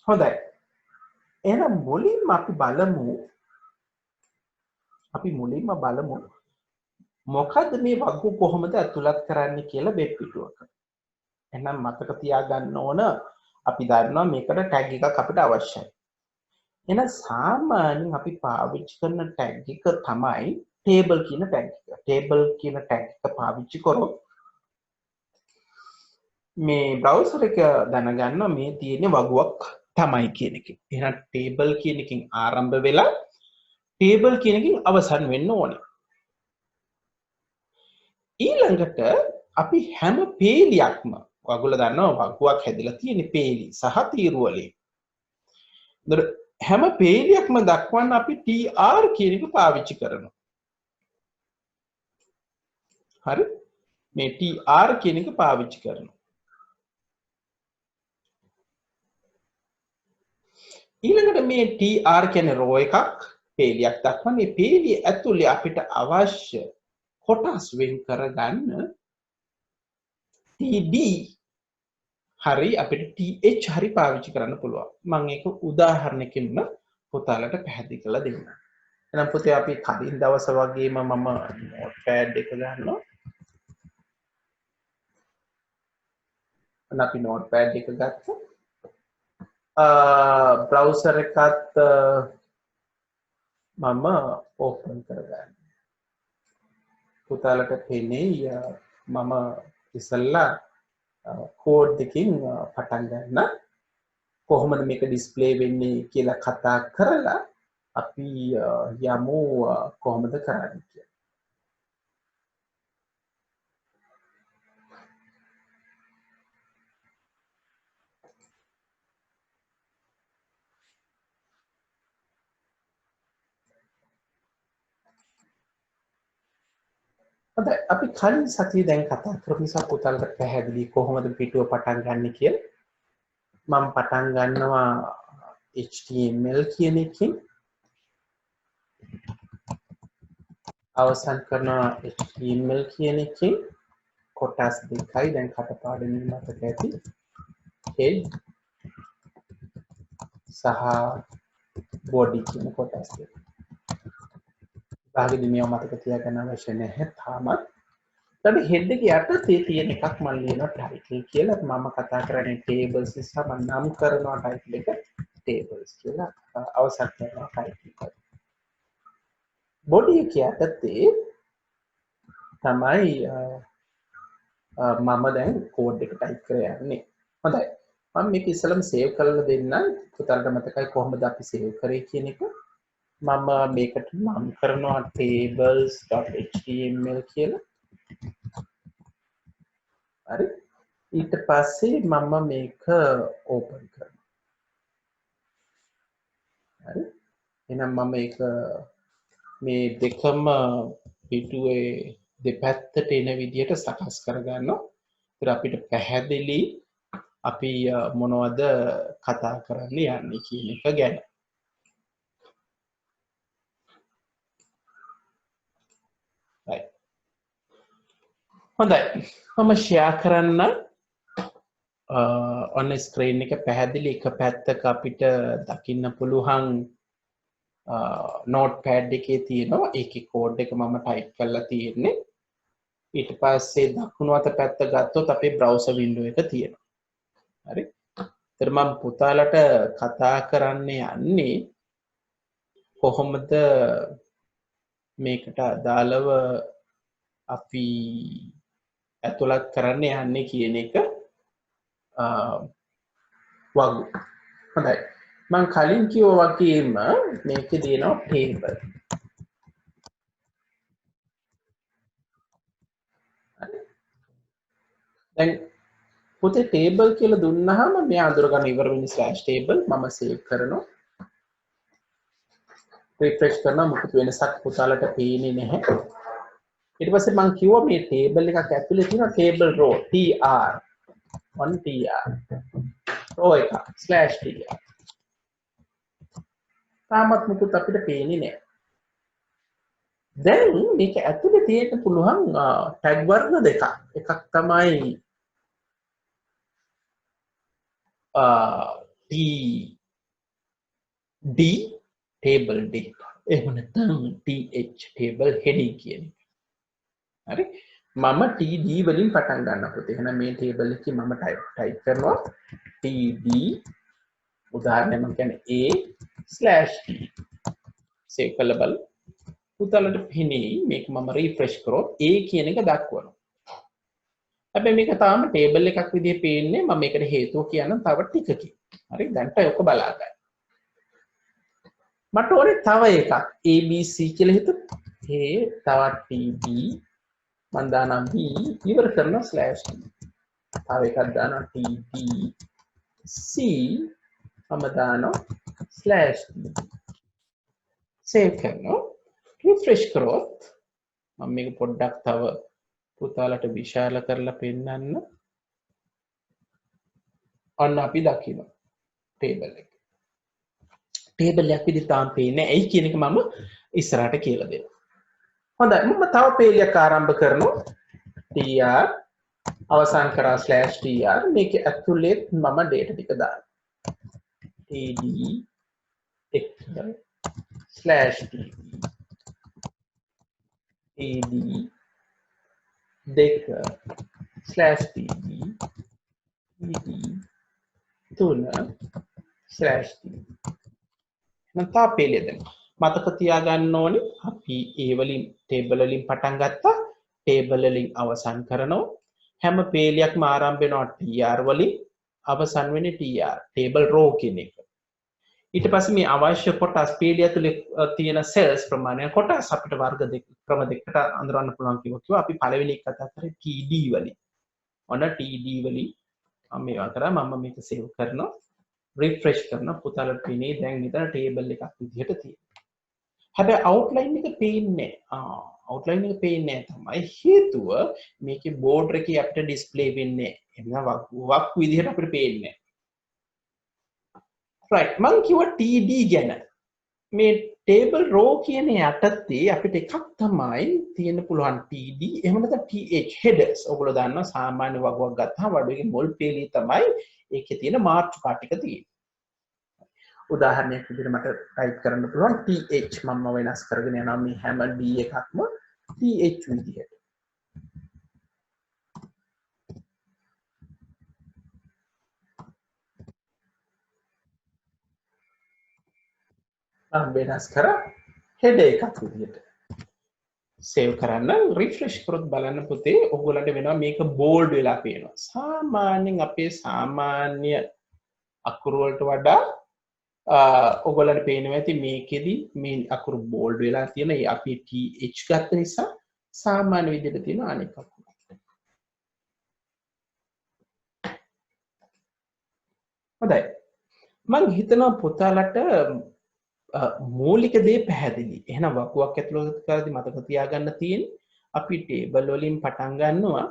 හොඳයි. එහෙනම් මුලින්ම අපි බලමු මොකද්ද මේ වගු කොහොමද ඇතුළත් කරන්නේ කියලා වෙබ් පිටුවක. එහෙනම් මතක තියාගන්න ඕන අපි දන්නවා මේකට ටැග් එකක් අපිට අවශ්‍යයි. එහෙනම් සාමාන්‍යයෙන් අපි පාවිච්චි කරන ටැග් එක තමයි table කියන ටැග් එක. table කියන ටැග් එක පාවිච්චි කරොත් මේ බ්‍රවුසර් එක දැනගන්නවා මේ තියෙන වගුවක් තමයි කියන එක. එහෙනම් table කියන එකෙන් ආරම්භ වෙලා table කියන එකෙන් අවසන් වෙන්න ඕනේ. ඊළඟට අපි හැම පේලියක්ම ඔයගොල්ලෝ දන්නවා වගුවක් හැදලා තියෙන පේලි සහ තීරු වලින්. හැම පේලියක්ම දක්වන්න අපි tr කියන එක පාවිච්චි කරනවා. හරි? මේ tr කියන එක පාවිච්චි කරනවා. ඊළඟට මේ tr කියන්නේ row එකක් පේලියක් දක්වන මේ පේලිය ඇතුලේ අපිට අවශ්‍ය කොටස් වෙන් කරගන්න td හරි අපිට th හරි පාවිච්චි කරන්න පුළුවන්. මම ඒක උදාහරණයකින් පුතාලට පැහැදිලි කරලා දෙන්නම්. එහෙනම් පුතේ අපි කලින් දවස් වගේම මම notepad එක ගන්නවා. අපි notepad එක ගත්තා. browser එකත් මම open කරගන්න. පුතාලට පෙනේ මම ඉස්සල්ලා කෝඩ් එකකින් පටන් ගන්න කොහොමද මේක ඩිස්ප්ලේ වෙන්නේ කියලා කතා කරලා අපි යමු කොහොමද කරන්නේ කියලා. හොඳයි අපි කලින් සතියේ දැන් කතා කරපු නිසා පුතාලට පැහැදිලි කොහොමද පිටුව පටන් ගන්න කියලා. මම පටන් ගන්නවා html කියන එකෙන් අවසන් කරනවා html කියන එකෙන් කොටස් දෙකයි දැන් කටපාඩමින් මතක ඇති head සහ body කියන කොටස් දෙක. භාගෙදි මේව මතක තියාගන්න අවශ්‍ය නැහැ තාමත්. ඊට head එකේ යටතේ තියෙන එකක් මම ලියනවා title කියලා. මම කතා කරන්නේ tables නිසා මම නම් කරනවා title එක tables කියලා. අවසන් කරනවා title එක. body එක යටතේ තමයි මම දැන් කෝඩ් එක ටයිප් කරලා යන්නේ. හොඳයි. මම මේක ඉස්සෙල්ලාම සේව් කරලා දෙන්නම්. පුතාලට මතකයි කොහොමද අපි සේව් කරේ කියන එක. මම මේකට නම් කරනවා tables.html කියලා. හරි. ඊට පස්සේ මම මේක ඕපන් කරනවා. හරි. එහෙනම් මම මේක මේ දෙකම පිටුවේ දෙපැත්තට එන විදිහට සකස් කරගන්නවා. ඒත් අපිට පැහැදිලි අපි මොනවද කතා කරන්න යන්නේ කියන එක ගැන. right. හොඳයි. මම ෂෙයා කරන්න on screen එක පැහැදිලි එක පැත්තක අපිට දකින්න පුළුවන් notepad එකේ තියෙනවා. ඒකේ කෝඩ් එක මම ටයිප් කරලා තියෙන්නේ. ඊට පස්සේ දකුණු අත පැත්ත ගත්තොත් අපේ browser window එක තියෙනවා. හරි. ඒතර මම පුතාලට කතා කරන්න යන්නේ කොහොමද මේකට අදාළව අපි ඇතුළත් කරන්න යන්නේ කියන එක වගු. හොඳයි. මම කලින් කිව්වා වගේම මේකේ තියෙනවා table. දැන් පුතේ table කියලා දුන්නාම මෙයා අඳුර ගන්න ඉවර වෙන /table මම සේව් කරනවා. රිෆ්‍රෙෂ් කරනවා මොකද වෙනසක් පුතාලට පේන්නේ නැහැ. ඊට පස්සේ මම කිව්වා මේ table එකක් ඇතුලේ තියෙන table row tr 1tr row එක /tr තාමත් මුකුත් අපිට පේන්නේ නැහැ. දැන් මේක ඇතුලේ තියෙන්න පුළුවන් ටැග් වර්ග දෙකක්. එකක් තමයි D table data එහෙම නැත්නම් TH table heading කියන එක. හරි මම TD වලින් පටන් ගන්නවා පුතේ. එහෙනම් මේ table එකේ මම type කරනවා TD උදාහරණයක් මම කියන්නේ A/T save කරලා බලන්න. පුතාලට පෙනෙයි මේක මම refresh කරොත් A කියන එක දක්වනවා. හැබැයි මේක තාම table එකක් විදිහට පේන්නේ මම මේකට හේතුව කියන්නම් තව ටිකකින්. හරි දැන්ට ඔක බලා ගන්න. මට ඕනේ තව එකක් ABC කියලා හිතමු. තවත් TB මම දානවා B ඉවර කරනවා /T. තව එකක් දානවා TB C මම දානවා /T. save කරනවා. refresh කරොත් මම මේක පොඩ්ඩක් තව පුතාලට විශාල කරලා පෙන්නන්න. අන්න අපි දකිනවා table එක. table එකක් විදිහට තාම පේන්නේ. ඇයි කියන එක මම ඉස්සරහට කියලා දෙනවා. හොඳයි මම තව පේලියක් ආරම්භ කරනවා. tr අවසන් කරා /tr මේකේ ඇතුලේ මම data ටික දානවා. td එක /td td දෙක /td td තුන /td මම තා පෙළිය දෙනවා. මතක තියාගන්න ඕනේ අපි ඒ වලින් table වලින් පටන් ගත්තා. table වලින් අවසන් කරනවා. හැම පෙළියක්ම ආරම්භ වෙනවා tr වලින් අවසන් වෙන්නේ tr table row කියන එක. ඊට පස්සේ මේ අවශ්‍ය කොටස් පෙළිය ඇතුලේ තියෙන cells ප්‍රමාණය කොටස් අපිට වර්ග දෙක ක්‍රම දෙකකට අඳුරන්න පුළුවන් කිව්වා. අපි පළවෙනි එක කතා කරේ td වලින්. ඔන්න td වලින් මම මේවා කරා මම මේක save කරනවා. refresh කරනවා. පුතාලට පේන්නේ දැන් මෙතන table එකක් විදිහට තියෙනවා. හැබැයි outline එක පේන්නේ නැහැ. outline එක පේන්නේ නැහැ තමයි හේතුව මේකේ border එකේ අපිට display වෙන්නේ නැහැ. එහෙනම් වක් විදිහට අපිට පේන්නේ නැහැ. right මං කිව්වා td ගැන. මේ table row කියන යටතේ අපිට එකක් තමයි තියෙන්න පුළුවන් td එහෙම නැත්නම් th headers. ඔයගොල්ලෝ දන්නවා සාමාන්‍ය වගුවක් ගත්තාම වඩුවේ මුල් පෙළිය තමයි ඒකේ තියෙන මාතෘකා ටික තියෙන්නේ. උදාහරණයක් විදිහට මට ටයිප් කරන්න පුළුවන් th මම වෙනස් කරගෙන යනවා මේ හැම d එකක්ම th විදිහට. මම වෙනස් කරා header එකක් විදිහට. save කරන්න refresh කරොත් බලන්න පුතේ ඔයගොල්ලන්ට වෙනවා මේක bold වෙලා පේනවා. සාමාන්‍යයෙන් අපේ සාමාන්‍ය අකුරු වලට වඩා ඔයගොල්ලන්ට පේනවා ඇති මේකෙදි මේ අකුරු bold වෙලා තියෙන ඒ අපි th ගත්ත නිසා සාමාන්‍ය විදිහට තියෙන අනෙක් අකුරු. හොඳයි. මම හිතනවා පුතාලට මූලික දේ පැහැදිලි. එහෙනම් වකුවක් ඇතුළත කරද්දී මතක තියාගන්න තියෙන්නේ අපි table වලින් පටන් ගන්නවා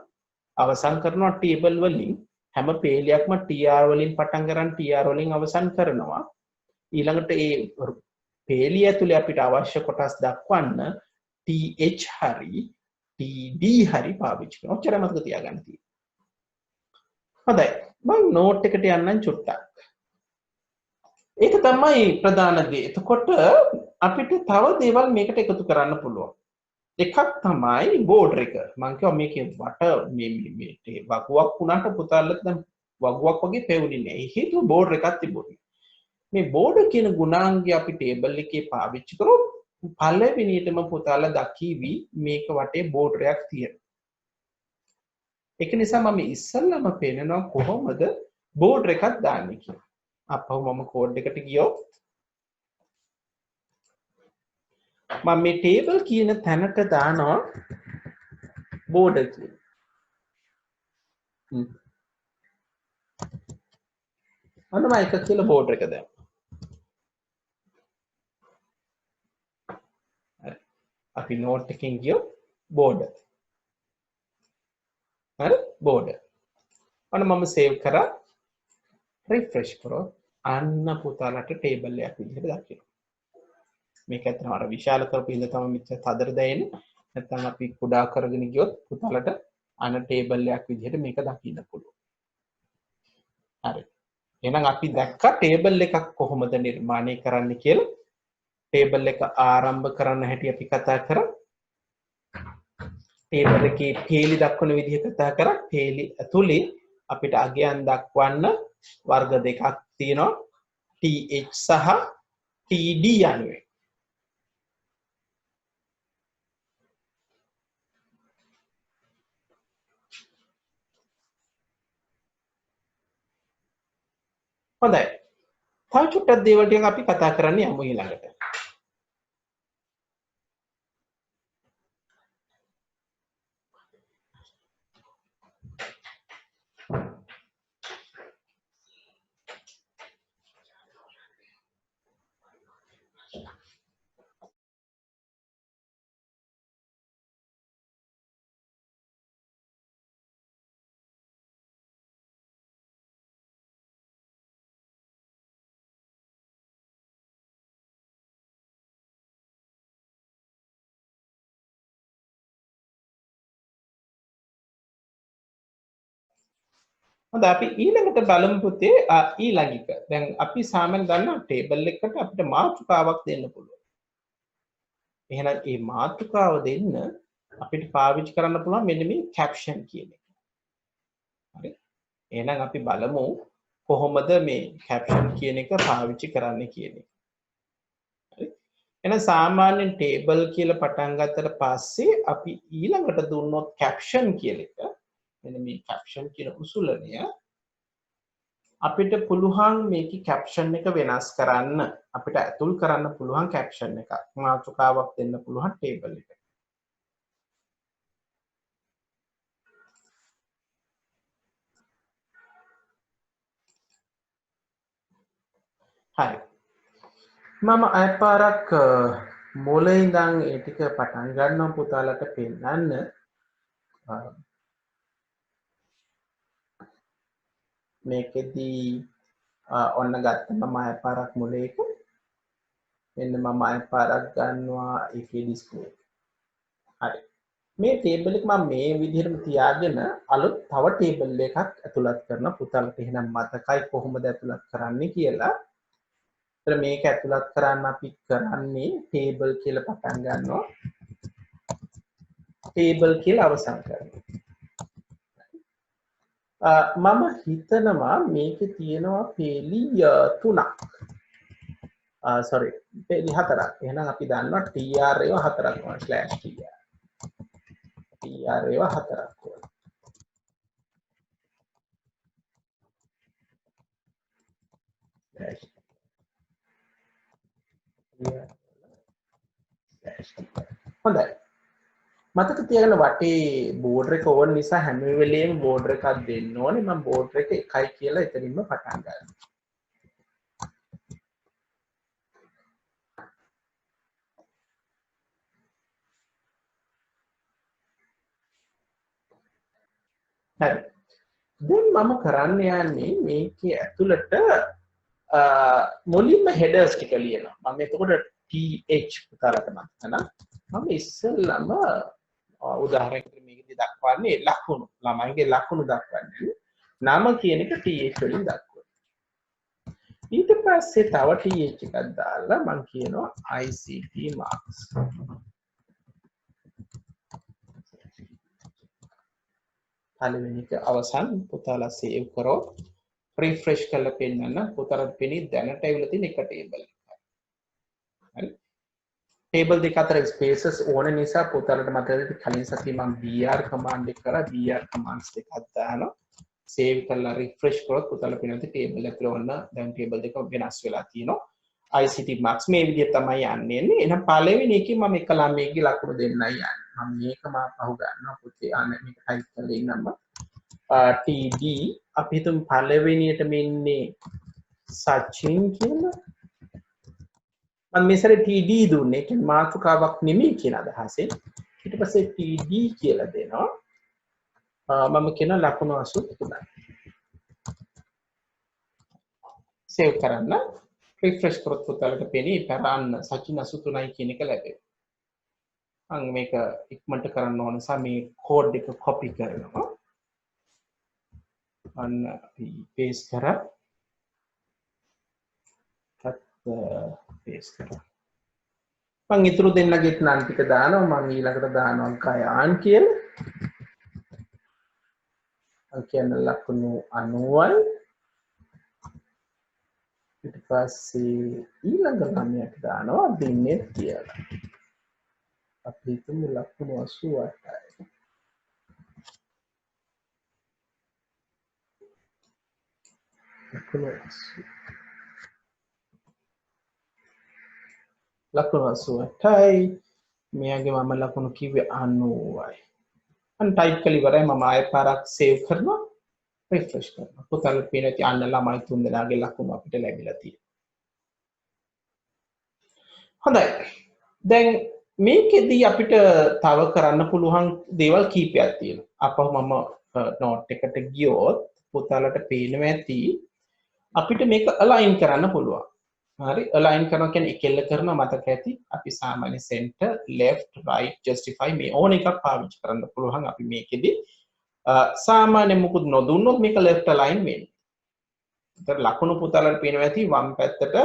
අවසන් කරනවා table වලින් හැම පේලියක්ම tr වලින් පටන් ගන්න tr වලින් අවසන් කරනවා. ඊළඟට ඒ පේලිය ඇතුලේ අපිට අවශ්‍ය කොටස් දක්වන්න th හරි td හරි පාවිච්චි කරනවා. ඔච්චර මතක තියාගන්න තියෙන්නේ. හොඳයි. මම note එකට යන්නම් චුට්ටක්. ඒක තමයි ප්‍රධාන දේ. එතකොට අපිට තව දේවල් මේකට එකතු කරන්න පුළුවන්. එකක් තමයි border එක. මම කියවා මේකේ වට මේ වගුවක් වුණාට පුතාලට දැන් වගුවක් වගේ පෙවුනේ නැහැ. ඒ හේතුව border එකක් තිබුණේ. මේ border කියන ගුණාංගය අපි table එකේ පාවිච්චි කරොත් පළවෙනියටම පුතාලා දකිවි මේක වටේ border එකක් තියෙනවා. ඒක නිසා මම ඉස්සල්ලාම පෙන්නනවා කොහොමද border එකක් දාන්නේ කියලා. අපහු මම කෝඩ් එකට ගියොත් මම මේ table කියන තැනට දානවා border කියලා. අන්න මම එක කියලා border එක දැම්මා. හරි. අපි note එකෙන් ගියොත් border. හරි border. අන්න මම save කරා refresh කරොත් අන්න පුතාලට table එකක් විදිහට දකිනවා. මේක ඇත්තටම අර විශාල කරපු ඉඳ තමයි මෙච්චර තදට දැනෙන්නේ. නැත්නම් අපි කුඩා කරගෙන ගියොත් පුතාලට අන්න table එකක් විදිහට මේක දකින්න පුළුවන්. හරි. එහෙනම් අපි දැක්කා ටේබල් එකක් කොහොමද නිර්මාණය කරන්න කියලා. ටේබල් එක ආරම්භ කරන්න හැටි අපි කතා කරා. ටේබල් එකේ පේලි දක්වන විදිහ කතා කරා. පේලි ඇතුලේ අපිට අගයන් දක්වන්න වර්ග දෙකක් තියෙනවා. TH සහ TD යනුවෙන්. හොඳයි. තව චුට්ටක් දේවල් ටිකක් අපි කතා කරන්න යමු ඊළඟට. හොඳ අපි ඊළඟට බලමු පුතේ ඊළඟ එක. දැන් අපි සාමාන්‍ය දන්නා ටේබල් එකකට අපිට මාතෘකාවක් දෙන්න පුළුවන්. එහෙනම් මේ මාතෘකාව දෙන්න අපිට පාවිච්චි කරන්න පුළුවන් මෙන්න මේ කැප්ෂන් කියන එක. හරි. එහෙනම් අපි බලමු කොහොමද මේ කැප්ෂන් කියන එක පාවිච්චි කරන්න කියන එක. හරි. එහෙනම් සාමාන්‍යයෙන් ටේබල් කියලා පටන් ගත්තට පස්සේ අපි ඊළඟට දුන්නොත් කැප්ෂන් කියන එක මෙන්න මේ කැප්ෂන් කියන උසුලනය අපිට පුළුවන් මේක කැප්ෂන් එක වෙනස් කරන්න අපිට ඇතුල් කරන්න පුළුවන් කැප්ෂන් එකක් මාතෘකාවක් දෙන්න පුළුවන් ටේබල් එකට. හරි. මම අයපාරක් මුලින් ඉඳන් ඒ ටික පටන් ගන්නවා පුතාලට පෙන්නන්න. මේකෙදී ඔන්න ගත්ත මම අයපාරක් මුලේක මෙන්න මම අයපාරක් ගන්නවා ඒකේ ඩිස්ප්ලේ. හරි. මේ ටේබල් එක මම මේ විදිහටම තියාගෙන අලුත් තව ටේබල් එකක් ඇතුළත් කරන පුතාලට එහෙනම් මතකයි කොහොමද ඇතුළත් කරන්නේ කියලා. ඒතර මේක ඇතුළත් කරන්න අපි කරන්නේ ටේබල් කියලා පටන් ගන්නවා. ටේබල් කියලා අවසන් කරනවා. මම හිතනවා මේකේ තියෙනවා පේලි 3ක්. sorry පේලි 4ක්. එහෙනම් අපි දන්නවා tr ඒවා 4ක් වුණා /tr. tr ඒවා 4ක් වුණා. හොඳයි. මතක තියාගන්න වටේ බෝඩර් එක ඕන නිසා හැම වෙලේම බෝඩර් එකක් දෙන්න ඕනේ. මම බෝඩර් එක 1යි කියලා එතනින්ම පටන් ගන්නවා. හරි. දැන් මම කරන්න යන්නේ මේකේ ඇතුළට මුලින්ම හෙඩර්ස් ටික ලියනවා. මම එතකොට th පුතාලට මතකනම් මම ඉස්සෙල්ලාම උදාහරණයකට මේකදී දක්වන්නේ ලකුණු ළමයිගේ ලකුණු දක්වන්නේ නම කියන එක th වලින් දක්වනවා. ඊට පස්සේ තව th එකක් දාලා මම කියනවා ICT marks. පළවෙනි එක අවසන් පුතාලා සේව් කරොත් රිෆ්‍රෙෂ් කරලා පෙන්නන්න පුතාලට පෙනී දැනට ඇවිල්ලා තියෙන එක ටේබල් එකයි. හරි. ටේබල් දෙක අතර ස්පේසස් ඕන නිසා පුතාලට මතකද කලින් සතියේ මම br කමාන්ඩ් එක කරා br කමාන්ඩ්ස් දෙකක් දානවා. සේව් කරලා රිෆ්‍රෙෂ් කරොත් පුතාලට පෙනෙන ටේබල් එක ඔන්න දැන් ටේබල් දෙක වෙනස් වෙලා තියෙනවා. ICT marks මේ විදිහට තමයි යන්නේ. එහෙනම් පළවෙනි එකේ මම එක ළමයෙක්ගේ ලකුණු දෙන්නයි යන්නේ. මම මේක මම පහු ගන්නවා පුතේ. අන්න මේක ටයිප් කරලා ඉන්නම TD අපි හිතමු පළවෙනියටම ඉන්නේ සචින් කියලා. මම මෙසර TD දුන්නේ. ඒක මාතෘකාවක් නෙමෙයි කියන අදහසෙන්. ඊට පස්සේ TD කියලා දෙනවා. මම කියන ලකුණු 83යි. සේව් කරන්න. රිෆ්‍රෙෂ් කරොත් පුතාලට පෙනී තරන්න සචින් 83යි කියන එක ලැබෙනවා. මම මේක ඉක්මනට කරන්න ඕන නිසා මේ කෝඩ් එක කොපි කරනවා. අන්න අපි පේස්ට් කරා. paste කරනවා. මම ඊතුරු දෙන්නගෙත් නම් ටික දානවා. මම ඊළඟට දානවා ගයාන් කියලා. මම කියන ලකුණු 90යි. ඊට පස්සේ ඊළඟ ළමයට දානවා දින්නේ කියලා. අපි හිතමු ලකුණු 88යි. ලකුණු 88යි. මෙයාගේ මම ලකුණු කිව්වේ 90යි. අන්න ටයිප් කළා ඉවරයි. මම ආයෙ පාරක් සේව් කරනවා. රිෆ්‍රෙෂ් කරනවා. පුතාලට පේන ඇති අන්න ළමයි තුන් දෙනාගේ ලකුණු අපිට ලැබිලා තියෙනවා. හොඳයි. දැන් මේකෙදී අපිට තව කරන්න පුළුවන් දේවල් කීපයක් තියෙනවා. අපහු මම නෝට් එකට ගියොත් පුතාලට පේනවා ඇති අපිට මේක අලයින් කරන්න පුළුවන්. හරි අලයින් කරනවා කියන්නේ එකෙල්ල කරන මතක ඇති අපි සාමාන්‍ය center left right justify මේ ඕන එකක් පාවිච්චි කරන්න පුළුවන් අපි මේකෙදී සාමාන්‍ය මුකුත් නොදුන්නොත් මේක left align වෙන්නේ. ඒතර ලකුණු පුතාලට පේනවා ඇති වම් පැත්තට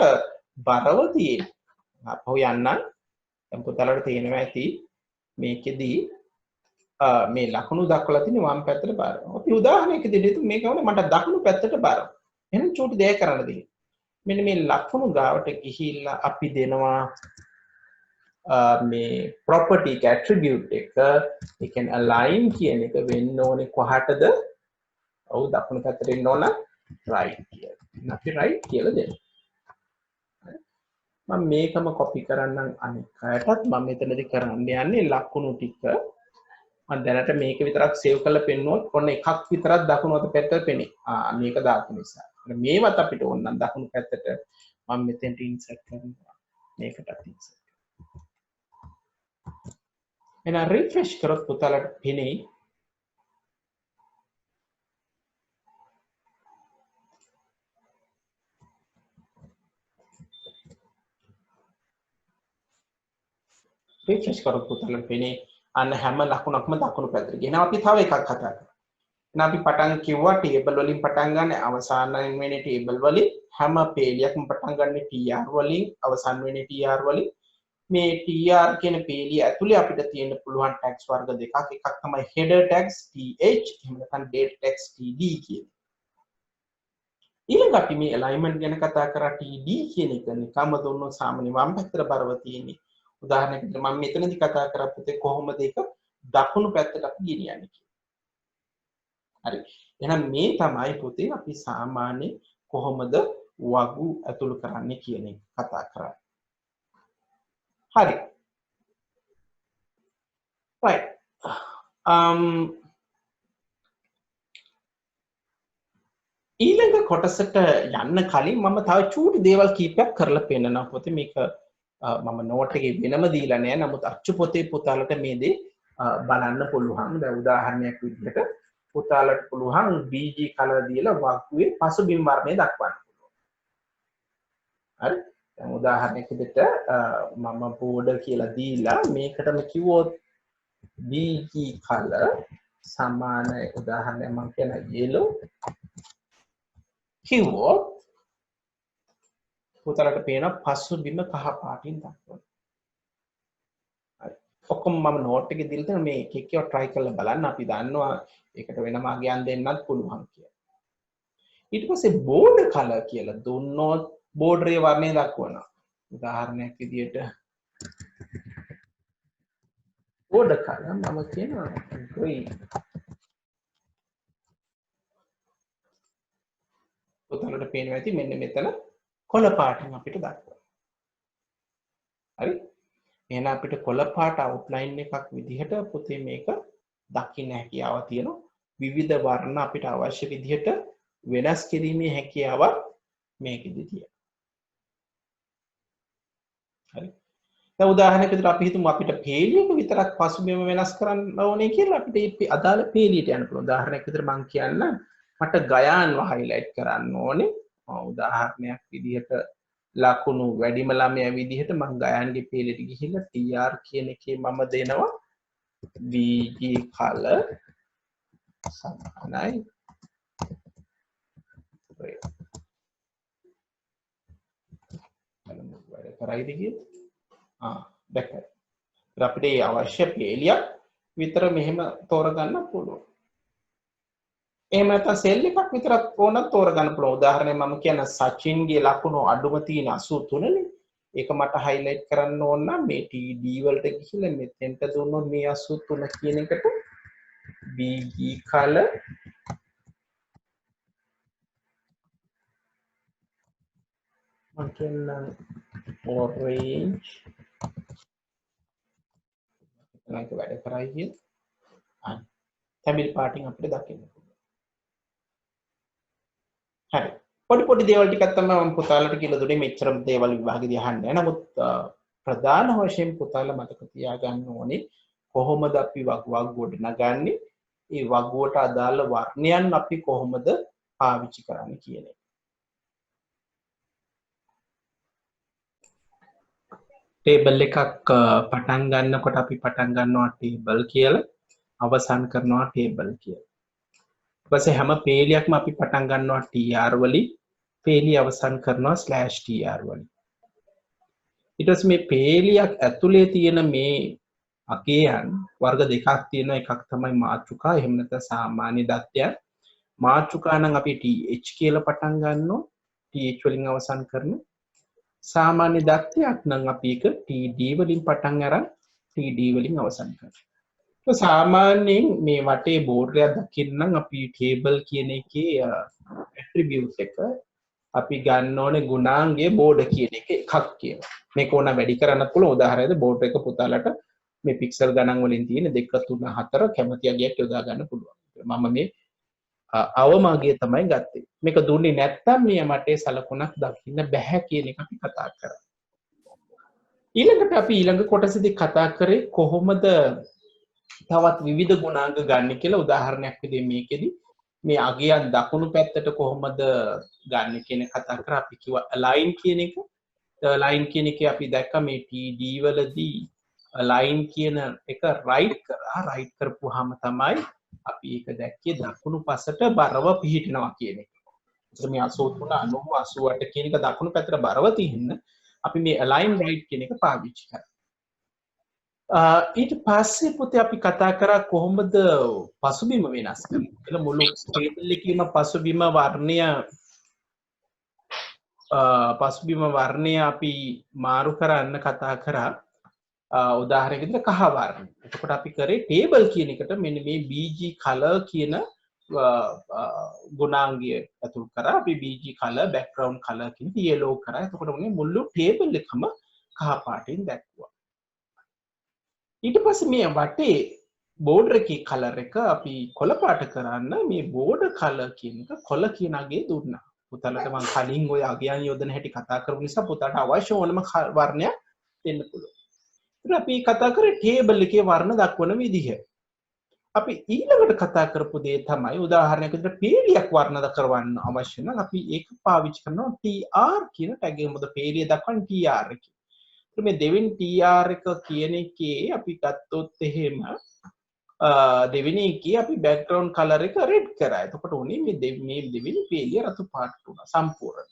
බරව තියෙන්නේ. අපහු යන්න දැන් පුතාලට තේරෙනවා ඇති මේකෙදී මේ ලකුණු දක්වලා තියෙන වම් පැත්තට බරව. අපි උදාහරණයක දෙන්න මේක වුණා මට දකුණු පැත්තට බරව. එහෙනම් චූටි දෙයක් කරන්න දෙන්න. මෙන්න මේ ලකුණු ගාවට ගිහිල්ලා අපි දෙනවා මේ property එක attribute එක ඒ කියන්නේ align කියන එක වෙන්න ඕනේ කොහටද? ඔව් දකුණු පැත්තට එන්න ඕන right කියලා. අපි right කියලා දෙන්න. මම මේකම copy කරන්නම් අනිත් අයටත් මම මෙතනදී කරන්න යන්නේ ලකුණු ටික මම දැනට මේක විතරක් save කරලා පෙන්නුවොත් ඔන්න එකක් විතරක් දකුණු අත පැත්තට පෙනේ. මේක දාපු නිසා. මේවත් අපිට ඕන නම් දකුණු පැත්තට මම මෙතෙන්ට insert කරනවා. මේකටත් insert කරනවා. එහෙනම් refresh කරොත් පුතාලට පෙනේ refresh කරොත් පුතාලට පෙනේ අන්න හැම ලකුණක්ම දකුණු පැත්තට ගියන අපි තව එකක් කතා කරමු. එහෙනම් අපි පටන් කිව්වා table වලින් පටන් ගන්න අවසානයෙන් වෙන්නේ table වලින් හැම පේලියක්ම පටන් ගන්න tr වලින් අවසන් වෙන්නේ tr වලින් මේ tr කියන පේලිය ඇතුලේ අපිට තියෙන්න පුළුවන් tags වර්ග දෙකක් එකක් තමයි header tags th එහෙම නැත්නම් date tags td කියන. ඊළඟ අපි මේ alignment ගැන කතා කරා td කියන එක නිකම්ම දුන්නොත් සාමාන්‍ය වම් පැත්තට බරව තියෙන්නේ. උදාහරණයකට මම මෙතනදී කතා කරා පුතේ කොහොමද ඒක දකුණු පැත්තට අපි ගෙනියන්නේ කියලා. හරි. එහෙනම් මේ තමයි පුතේ අපි සාමාන්‍ය කොහොමද වගු ඇතුළු කරන්නේ කියන එක කතා කරන්නේ. හරි. right. ඊළඟ කොටසට යන්න කලින් මම තව චූටි දේවල් කීපයක් කරලා පෙන්නනවා පුතේ මේක මම නෝට් එකේ වෙනම දීලා නැහැ නමුත් අච්චු පොතේ පුතාලට මේ දේ බලන්න පුළුවන්. දැන් උදාහරණයක් විදිහට පුතාලට පුළුවන් BG කලර් දීලා වගුවේ පසුබිම් වර්ණය දක්වන්න පුළුවන්. හරි. දැන් උදාහරණයක් විදිහට මම border කියලා දීලා මේකටම කිව්වොත් BG කලර් සමාන උදාහරණයක් මම කියන yellow කිව්වොත් පුතාලට පේන පසුබිම කහ පාටින් දක්වනවා. හරි. ඔක්කොම මම නෝට් එකේ දීලා තියෙන මේ එක එකව try කරලා බලන්න අපි දන්නවා ඒකට වෙනම අගයන් දෙන්නත් පුළුවන් කියලා. ඊට පස්සේ border color කියලා දුන්නොත් border ඒ වර්ණය දක්වනවා. උදාහරණයක් විදියට border color මම කියනවා green. පුතාලට පේනවා ඇති මෙන්න මෙතන කොළ පාටින් අපිට දක්වනවා. හරි. එහෙනම් අපිට කොළ පාට outline එකක් විදිහට පුතේ මේක දකින්න හැකියාව තියෙනවා. විවිධ වර්ණ අපිට අවශ්‍ය විදිහට වෙනස් කිරීමේ හැකියාවක් මේකෙදි තියෙනවා. හරි. දැන් උදාහරණයක් විදිහට අපි හිතමු අපිට පේලියක විතරක් පසුබිම වෙනස් කරන්න ඕනේ කියලා අපිට මේ අදාළ පේලියට යන්න පුළුවන්. උදාහරණයක් විදිහට මම කියන්න මට ගයාන්ව highlight කරන්න ඕනේ. උදාහරණයක් විදිහට ලකුණු වැඩිම ළමයා විදිහට මම ගයාන්ගේ පේලියට ගිහිල්ලා tr කියන එකේ මම දෙනවා bg color සමානයි බලමු වැඩ කරයිද කියලා. දැක්කද? අපිට මේ අවශ්‍ය පේලියක් විතර මෙහෙම තෝරගන්න පුළුවන්. එහෙම නැත්නම් සෙල් එකක් විතරක් ඕනත් තෝරගන්න පුළුවන්. උදාහරණයක් මම කියන සචින්ගේ ලකුණු අඩුම තියෙන 83 නේ. ඒක මට highlight කරන්න ඕන නම් මේ TD වලට ගිහිල්ලා මෙතෙන්ට දුන්නොත් මේ 83 කියන එකට BG color මම කියන්නම් orange නැක වැඩ කරයි කියන තමිල් පාටින් අපිට දකින්න පුළුවන්. හරි. පොඩි දේවල් ටිකක් තමයි මම පුතාලට කියලා දුන්නේ මෙච්චර දේවල් විභාගෙදී අහන්නේ. නමුත් ප්‍රධාන වශයෙන් පුතාලා මතක තියාගන්න ඕනේ කොහොමද අපි වගුවක් ගොඩනගන්නේ? ඒ වගුවට අදාළ වර්ණයන් අපි කොහොමද පාවිච්චි කරන්නේ කියන එක. ටේබල් එකක් පටන් ගන්නකොට අපි පටන් ගන්නවා ටේබල් කියලා, අවසන් කරනවා ටේබල් කියලා. ඊට පස්සේ හැම පේලියක්ම අපි පටන් ගන්නවා tr වලින්, පේලිය අවසන් කරනවා /tr වලින්. ඊට පස්සේ මේ පේලියක් ඇතුලේ තියෙන මේ අකයන් වර්ග දෙකක් තියෙනවා. එකක් තමයි මාතෘකා, එහෙම නැත්නම් සාමාන්‍ය දත්තයන්. මාතෘකා නම් අපි th කියලා පටන් ගන්නවා, th වලින් අවසන් කරනවා. සාමාන්‍ය දත්තයක් නම් අපි එක td වලින් පටන් අරන් td වලින් අවසන් කරනවා. તો සාමාන්‍යයෙන් මේ වටේ බෝඩ් එකක් දකින්න අපි ටේබල් කියන එකේ ඇට්‍රිබියුට් එක අපි ගන්න ඕනේ ගුණාංගයේ බෝඩ් කියන එක එකක් කියලා. මේක ඕන වැඩි කරන්නත් පුළුවන්. උදාහරණයක් බෝඩ් එක පුතාලට මේ පික්සල් ගණන් වලින් තියෙන 2 3 4 කැමති අගයක් යොදා ගන්න පුළුවන්. මම මේ අවමගිය තමයි ගත්තේ. මේක දුන්නේ නැත්තම් මේ මටේ සලකුණක් දකින්න බෑ කියන එක අපි කතා කරා. ඊළඟට අපි ඊළඟ කොටසේදී කතා කරේ කොහොමද තවත් විවිධ ගුණාංග ගන්න කියලා. උදාහරණයක් විදිහට මේකෙදි මේ අගයන් දකුණු පැත්තට කොහොමද ගන්න කියන කතා කරා. අපි කිව්වා align කියන එක. align කියන එකේ අපි දැක්ක මේ td වලදී align කියන එක right කරා. right කරපුවාම තමයි අපි ඒක දැක්කේ දකුණු පසට බරව පිහිටනවා කියන එක. ඒත් මේ 83 90 88 කියන එක දකුණු පැත්තට බරව තියෙන්න අපි මේ align right කියන එක පාවිච්චි කරා. ඊට පස්සේ පුතේ අපි කතා කරා කොහොමද පසුබිම වෙනස් කරන්නේ කියලා. මුළු ටේබල් එකේම පසුබිම වර්ණය අපි මාරු කරන්න කතා කරා. උදාහරණයක් විදිහට කහ වර්ණය. එතකොට අපි කරේ ටේබල් කියන එකට මෙන්න මේ BG color කියන ගුණාංගය ඇතුල් කරා. අපි BG color background color කියන yellow කරා. එතකොට මොනේ මුළු ටේබල් එකම කහ පාටින් දැක්වුවා. ඊට පස්සේ මේ වටේ බෝඩර් එකේ කලර් එක අපි කොළ පාට කරන්න මේ බෝඩර් කලර් කියන එක කොළ කියන අගේ දුන්නා. පුතාලට මම කලින් ඔය අගයන් යොදන හැටි කතා කරපු නිසා පුතාලට අවශ්‍ය ඕනම වර්ණයක් දෙන්න පුළුවන්. ඊට අපි කතා කරේ ටේබල් එකේ වර්ණ දක්වන විදිහ. අපි ඊළඟට කතා කරපු දේ තමයි උදාහරණයක් විදිහට පේලියක් වර්ණ දක්වන්න අවශ්‍ය නම් අපි ඒක පාවිච්චි කරනවා tr කියන ටැග් එක. මොකද පේලිය දක්වන්න tr එක. මේ දෙවෙනි tr එක කියන එකේ අපි ගත්තොත් එහෙම දෙවෙනි එකේ අපි background color එක red කරා. එතකොට උනේ මේ දෙවෙනි පේලිය රතු පාට වුණා සම්පූර්ණ.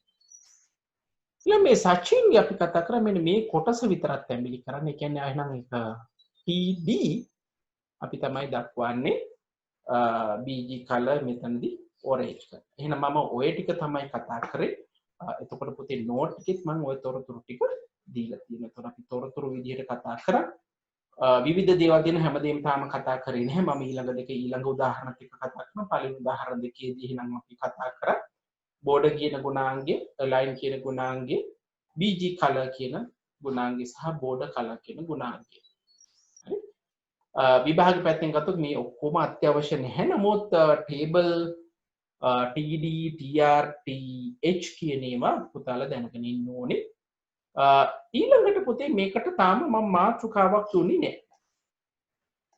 ඊළඟ මේ සචින්ගේ අපි කතා කරා මෙන්න මේ කොටස විතරක් තැඹිලි කරන්න. ඒ කියන්නේ එහෙනම් ඒක td අපි තමයි දක්වන්නේ bg color මෙතනදී orange color. එහෙනම් මම ඔය ටික තමයි කතා කරේ. එතකොට පුතේ note එකෙත් මම ඔය තොරතුරු ටික දීලා තියෙනවා. එතකොට අපි තොරතුරු විදිහට කතා කරා. විවිධ දේවල් ගැන හැමදේම තාම කතා කරේ නැහැ. මම ඊළඟ උදාහරණ ටික කතා කරනවා. පළවෙනි උදාහරණ දෙකේදී එහෙනම් අපි කතා කරා border කියන ගුණාංගය, align කියන ගුණාංගය, bg color කියන ගුණාංගය සහ border color කියන ගුණාංගය. හරි? විභාග පැත්තෙන් ගත්තොත් මේ ඔක්කොම අත්‍යවශ්‍ය නැහැ. නමුත් table td tr th කියන ඒවා පුතාලා දැනගෙන ඉන්න ඕනේ. ඊළඟට පුතේ මේකට තාම මම මාතෘකාවක් දුන්නේ නැහැ.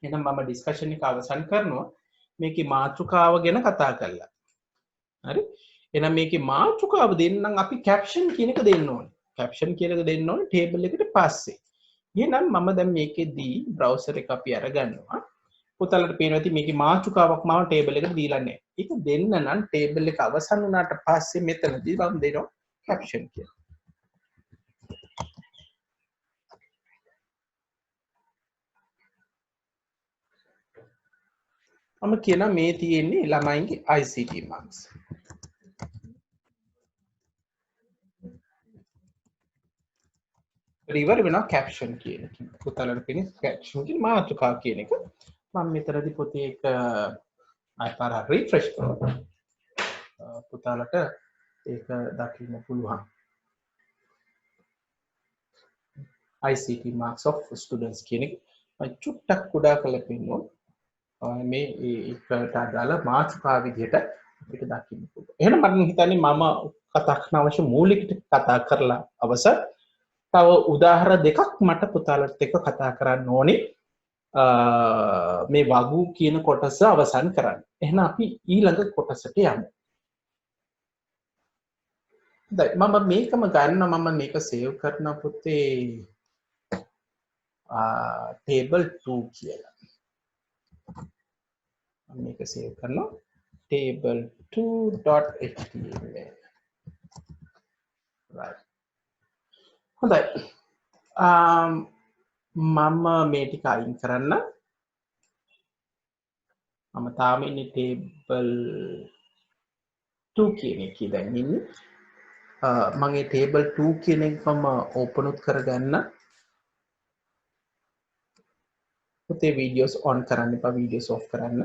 එහෙනම් මම ඩිස්කෂන් එක අවසන් කරනවා මේකේ මාතෘකාව ගැන කතා කරලා. හරි? එහෙනම් මේකේ මාතෘකාව දෙන්නම් අපි caption කියන එක දෙන්න ඕනේ. caption කියන එක දෙන්න ඕනේ table එකට පස්සේ. එහෙනම් මම දැන් මේකෙදී browser එක අපි අරගන්නවා. පුතාලට පේනවා ඇති මේකේ මාතෘකාවක් මම table එකට දීලා නැහැ. ඒක දෙන්න නම් table එක අවසන් වුණාට පස්සේ මෙතනදී මම දෙනවා caption කියලා. මම කියන මේ තියෙන්නේ ළමයින්ගේ ICT marks. ඉවර වෙනවා caption කියන එක. පුතාලට කියන්නේ caption කියන මාතෘකා කියන එක. මම මෙතනදී පොතේ එක අපාර රිෆ්‍රෙෂ් කරනවා. පුතාලට ඒක දකින්න පුළුවන්. ICT marks of students කියන එක මම චුට්ටක් කුඩා කරලා පෙන්නනවා. මේ ඒකට අදාළ මාතෘකා විදිහට අපිට දකින්න පුළුවන්. එහෙනම් මම හිතන්නේ මම කතා කරන අවශ්‍ය මූලික ටික කතා කරලා අවසන්. තව උදාහරණ දෙකක් මට පුතාලට එක්ක කතා කරන්න ඕනේ. මේ වගු කියන කොටස අවසන් කරන්න. එහෙනම් අපි ඊළඟ කොටසට යමු. දැන් මම මේකම ගන්න මම මේක සේව් කරන පුතේ table 2 කියලා. මම මේක සේව් කරනවා table2.html. right. හොඳයි. මම මේ ටික අයින් කරන්න. මම තාම ඉන්නේ table 2 කියන එකේ දැන් ඉන්නේ. මම මේ table 2 කියන එකම open උත් කරගන්න. පුතේ videos on කරන්න එපා, videos off කරන්න.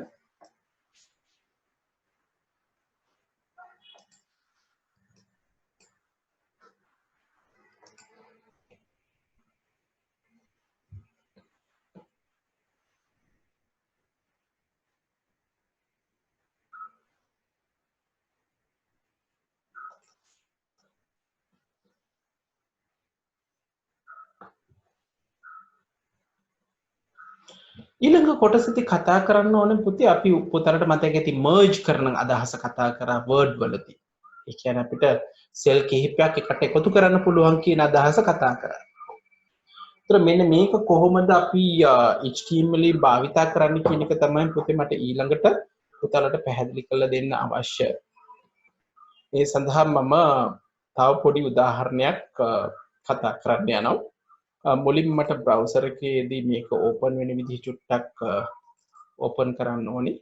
ඊළඟ කොටසදී කතා කරන්න ඕනේ පුතේ අපි පුතලට මතක ඇති merge කරන අදහස කතා කරා word වලදී. ඒ කියන්නේ අපිට සෙල් කිහිපයක් එකට එකතු කරන්න පුළුවන් කියන අදහස කතා කරා. ඒතර මෙන්න මේක කොහොමද අපි HTML භාවිතා කරන්න කියන එක තමයි පුතේ මට ඊළඟට පුතලට පැහැදිලි කරලා දෙන්න අවශ්‍ය. ඒ සඳහා මම තව පොඩි උදාහරණයක් කතා කරන්න යනවා. මුලින්ම මට බ්‍රවුසර් එකේදී මේක ඕපන් වෙන විදිහ චුට්ටක් ඕපන් කරන්න ඕනේ.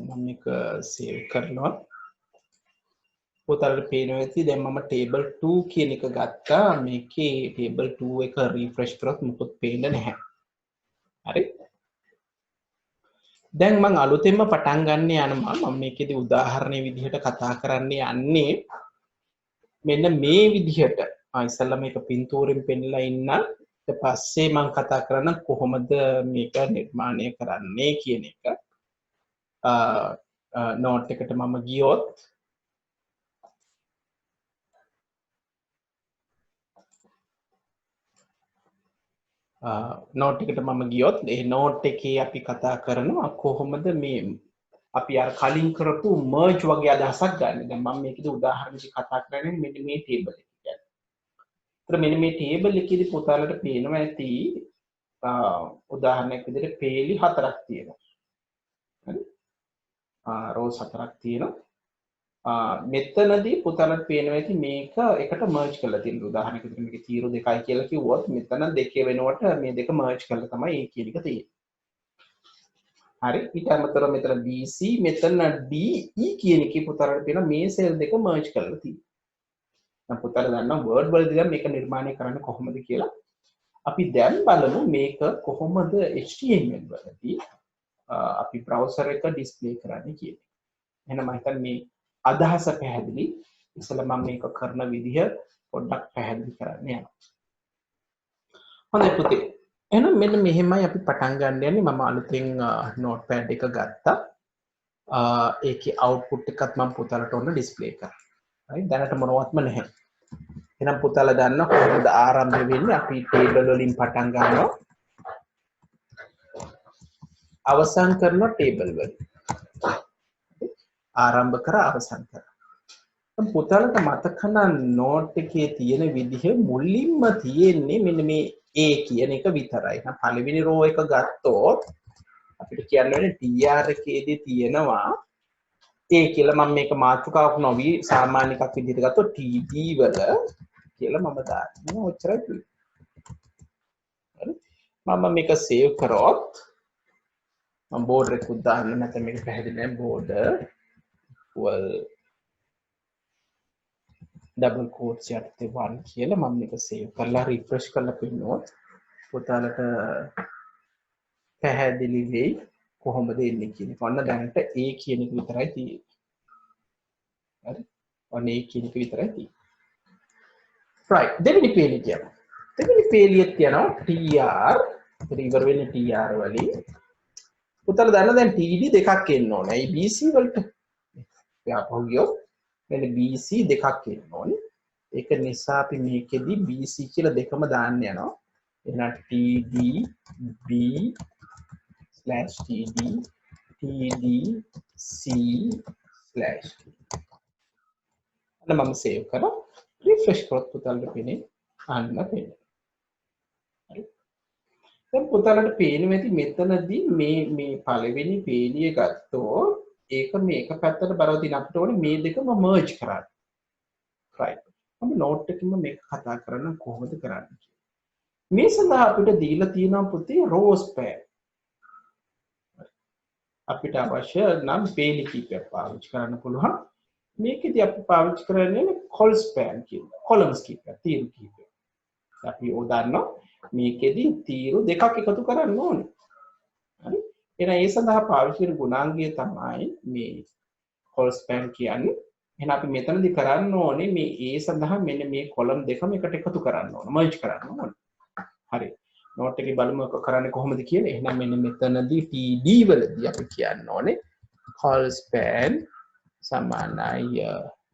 මම මේක සේව් කරනවා. පුතාලට පේනවා ඇති දැන් මම table 2 කියන එක ගත්තා. මේකේ table 2 එක රිෆ්‍රෙෂ් කරොත් මොකොත් පේන්නේ නැහැ. හරි. දැන් මම අලුතෙන්ම පටන් ගන්න යනවා. මම මේකේදී උදාහරණ විදිහට කතා කරන්න යන්නේ මෙන්න මේ විදිහට. ඉස්සෙල්ලා මේක පින්තූරෙන් පෙන්නලා ඉන්න. ඊට පස්සේ මම කතා කරන කොහොමද මේක නිර්මාණය කරන්නේ කියන එක. නෝට් එකට මම ගියොත් නෝට් එකට මම ගියොත් ඒ නෝට් එකේ අපි කතා කරනවා කොහොමද මේ අපි අර කලින් කරපු merge වගේ අදහසක් ගන්න. දැන් මම මේකේ උදාහරණයක් කතා කරන්නේ මෙන්න මේ table එක කියන්නේ. ඒතර මෙන්න මේ table එකේදී පුතාලට පේනවා ඇති උදාහරණයක් විදිහට පේලි 4ක් තියෙනවා. හරි? rows 4ක් තියෙනවා. මෙතනදී පුතාලට පේනවා ඇති මේක එකට merge කරලා තියෙනවා. උදාහරණයක් විදිහට මේකේ 0 2යි කියලා කිව්වොත් මෙතන 2 වෙනකොට මේ දෙක merge කරලා තමයි ඒ කියන එක තියෙන්නේ. හරි ඊට අමතරව මෙතන BC මෙතන DE කියන එකේ පුතාලට පේන මේ සෙල් දෙක merge කරලා තියෙනවා. දැන් පුතාලා දන්නවා word වලදී දැන් මේක නිර්මාණය කරන්න කොහොමද කියලා. අපි දැන් බලමු මේක කොහොමද HTML වලදී අපි browser එක display කරන්නේ කියන එක. එහෙනම් මම හිතන්නේ මේ අදහස පැහැදිලි. ඉතින් මම මේක කරන විදිහ පොඩ්ඩක් පැහැදිලි කරන්න යනවා. හොඳයි පුතේ. එහෙනම් මෙන්න මෙහෙමයි අපි පටන් ගන්න යන්නේ. මම අලුතෙන් notepad එක ගත්තා. ඒකේ output එකත් මම පුතාලට ඔන්න display කරා. හරි දැනට මොනවත්ම නැහැ. එහෙනම් පුතාලා දන්න කොහොමද ආරම්භ වෙන්නේ? අපි table වලින් පටන් ගන්නවා. අවසන් කරනවා table වලින්. ආරම්භ කරා අවසන් කරා. දැන් පුතාලට මතක නම් note එකේ තියෙන විදිහ මුලින්ම තියෙන්නේ මෙන්න මේ A කියන එක විතරයි. එහෙනම් පළවෙනි row එක ගත්තොත් අපිට කියන්න වෙන්නේ tr එකේදී තියෙනවා ඒ කියලා මම මේක මාතෘකාවක් නොවි සාමාන්‍ය එකක් විදිහට ගත්තොත් TD වල කියලා මම දාන්නේ ඔච්චරයි තියෙන්නේ. හරි. මම මේක සේව් කරොත් මම බෝඩර් එකක් දාන්න නැත්නම් මේක පැහැදිලි නැහැ බෝඩර් equal double quotes යටතේ 1 කියලා මම මේක සේව් කරලා රිෆ්‍රෙෂ් කරලා පෙන්නනවා. පුතාලට පැහැදිලි වෙයි කොහොමද එන්නේ කියන එක. ඔන්න දැනට A කියන එක විතරයි තියෙන්නේ. හරි. ඔන්න A කියන එක විතරයි තියෙන්නේ. right දෙවෙනි පේලිය කියනවා. දෙවෙනි පේලියෙත් කියනවා TR ඉවර වෙන්නේ TR වලින්. පුතාලා දන්න දැන් TD දෙකක් එන්න ඕනේ. ඒ BC වලට. යාපහු ගියොත් මෙන්න BC දෙකක් එන්න ඕනේ. ඒක නිසා අපි මේකෙදි BC කියලා දෙකම දාන්න යනවා. එහෙනම් TD B /TD TD C /T. අන්න මම සේව් කරා රිෆ්‍රෙෂ් කරොත් පුතාලට පේන්නේ අන්න පේනවා. හරි. දැන් පුතාලට පේන්නේ ඇති මෙතනදී මේ පළවෙනි පේලිය ගත්තොත් ඒක මේක පැත්තට බලව තින අපිට ඕනේ මේ දෙකම මර්ජ් කරන්න. right. අපි නෝට් එකකින්ම මේක කතා කරන්න කොහොමද කරන්නේ? මේ සඳහා අපිට දීලා තියෙනවා පුතේ රෝස් පෑන්. අපිට අවශ්‍ය නම් පේලි කීපයක් පාවිච්චි කරන්න පුළුවන්. මේකෙදි අපි පාවිච්චි කරන්නේ කොල්ස් පෑන් කියන කොලම්ස් කීපයක් තීරු කීපයක්. අපි උදාහරණ මේකෙදි තීරු දෙකක් එකතු කරන්න ඕනේ. හරි. එහෙනම් ඒ සඳහා පාවිච්චි කරන ගුණාංගය තමයි මේ කොල්ස් පෑන් කියන්නේ. එහෙනම් අපි මෙතනදී කරන්න ඕනේ මේ A සඳහා මෙන්න මේ කොලම් දෙකම එකට එකතු කරන්න ඕනේ. මර්ජ් කරන්න ඕනේ. හරි. නෝට් එකේ බලමු කරන්නේ කොහොමද කියලා. එහෙනම් මෙන්න මෙතනදී TD වලදී අපි කියන්න ඕනේ call span සමානයි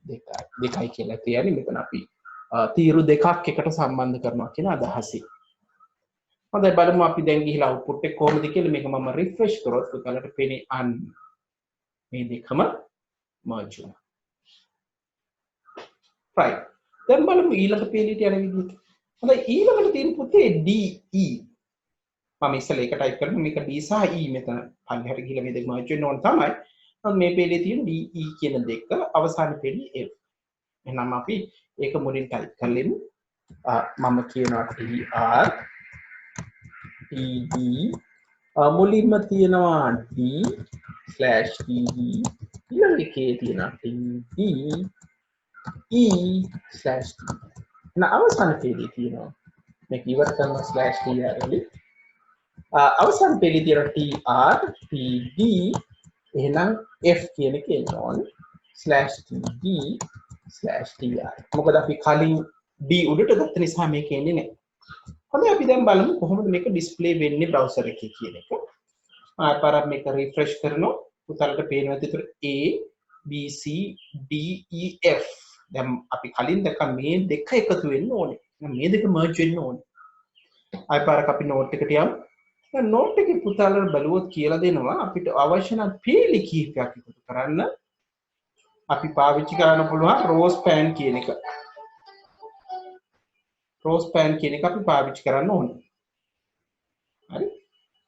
දෙකයි කියලා කියන්නේ. මෙතන අපි තීරු දෙකක් එකට සම්බන්ධ කරනවා කියන අදහසින්. හොඳයි බලමු අපි දැන් ගිහිලා output එක කොහොමද කියලා. මේක මම refresh කරොත් ඔයාලට පේන්නේ අන්න මේ දෙකම merge වෙනවා. right. දැන් බලමු ඊළඟ පේලියට යන විදිහට. හොඳයි ඊළඟට තියෙන පුතේ DE. මම ඉස්සෙල්ලා ඒක ටයිප් කරමු. මේක D සහ E මෙතන පල්ලෙහාට ගිහලා මේ දෙක මර්ජ් වෙන්න ඕන තමයි. මම මේ පේලියේ තියෙන DE කියන දෙක අවසාන පේලිය F. එහෙනම් අපි ඒක මුලින් ටයිප් කරලෙමු. මම කියනවා TR TD මුලින්ම තියෙනවා D/TD ඊළඟ එකේ තියෙනවා TD E/T. අවසාන පේලියේ තියෙනවා මේක ඉවර කරන /TR වලින් අවසාන පේලියේ තියෙනවා TR TD එහෙනම් F කියන එක එන්න ඕනේ /TD/TR. මොකද අපි කලින් D උඩට ගත්ත නිසා මේක එන්නේ නැහැ. හොඳයි අපි දැන් බලමු කොහොමද මේක ඩිස්ප්ලේ වෙන්නේ බ්‍රවුසර් එකේ කියන එක. ආයෙත් මේක රිෆ්‍රෙෂ් කරනවා. උතරට පේනවා ඒතර A B C D E F. දැන් අපි කලින් දැක්ක මේ දෙක එකතු වෙන්න ඕනේ. මේ දෙක මර්ජ් වෙන්න ඕනේ. ආයෙත් අපි නෝට් එකට යමු. දැන් නෝට් එකේ පුතාලට බලුවොත් කියලා දෙනවා අපිට අවශ්‍ය නම් පේලි කීපයක් එකතු කරන්න. අපි පාවිච්චි කරන්න පුළුවන් රෝස් පෑන් කියන එක. රෝස් පෑන් කියන එක අපි පාවිච්චි කරන්න ඕනේ. හරි?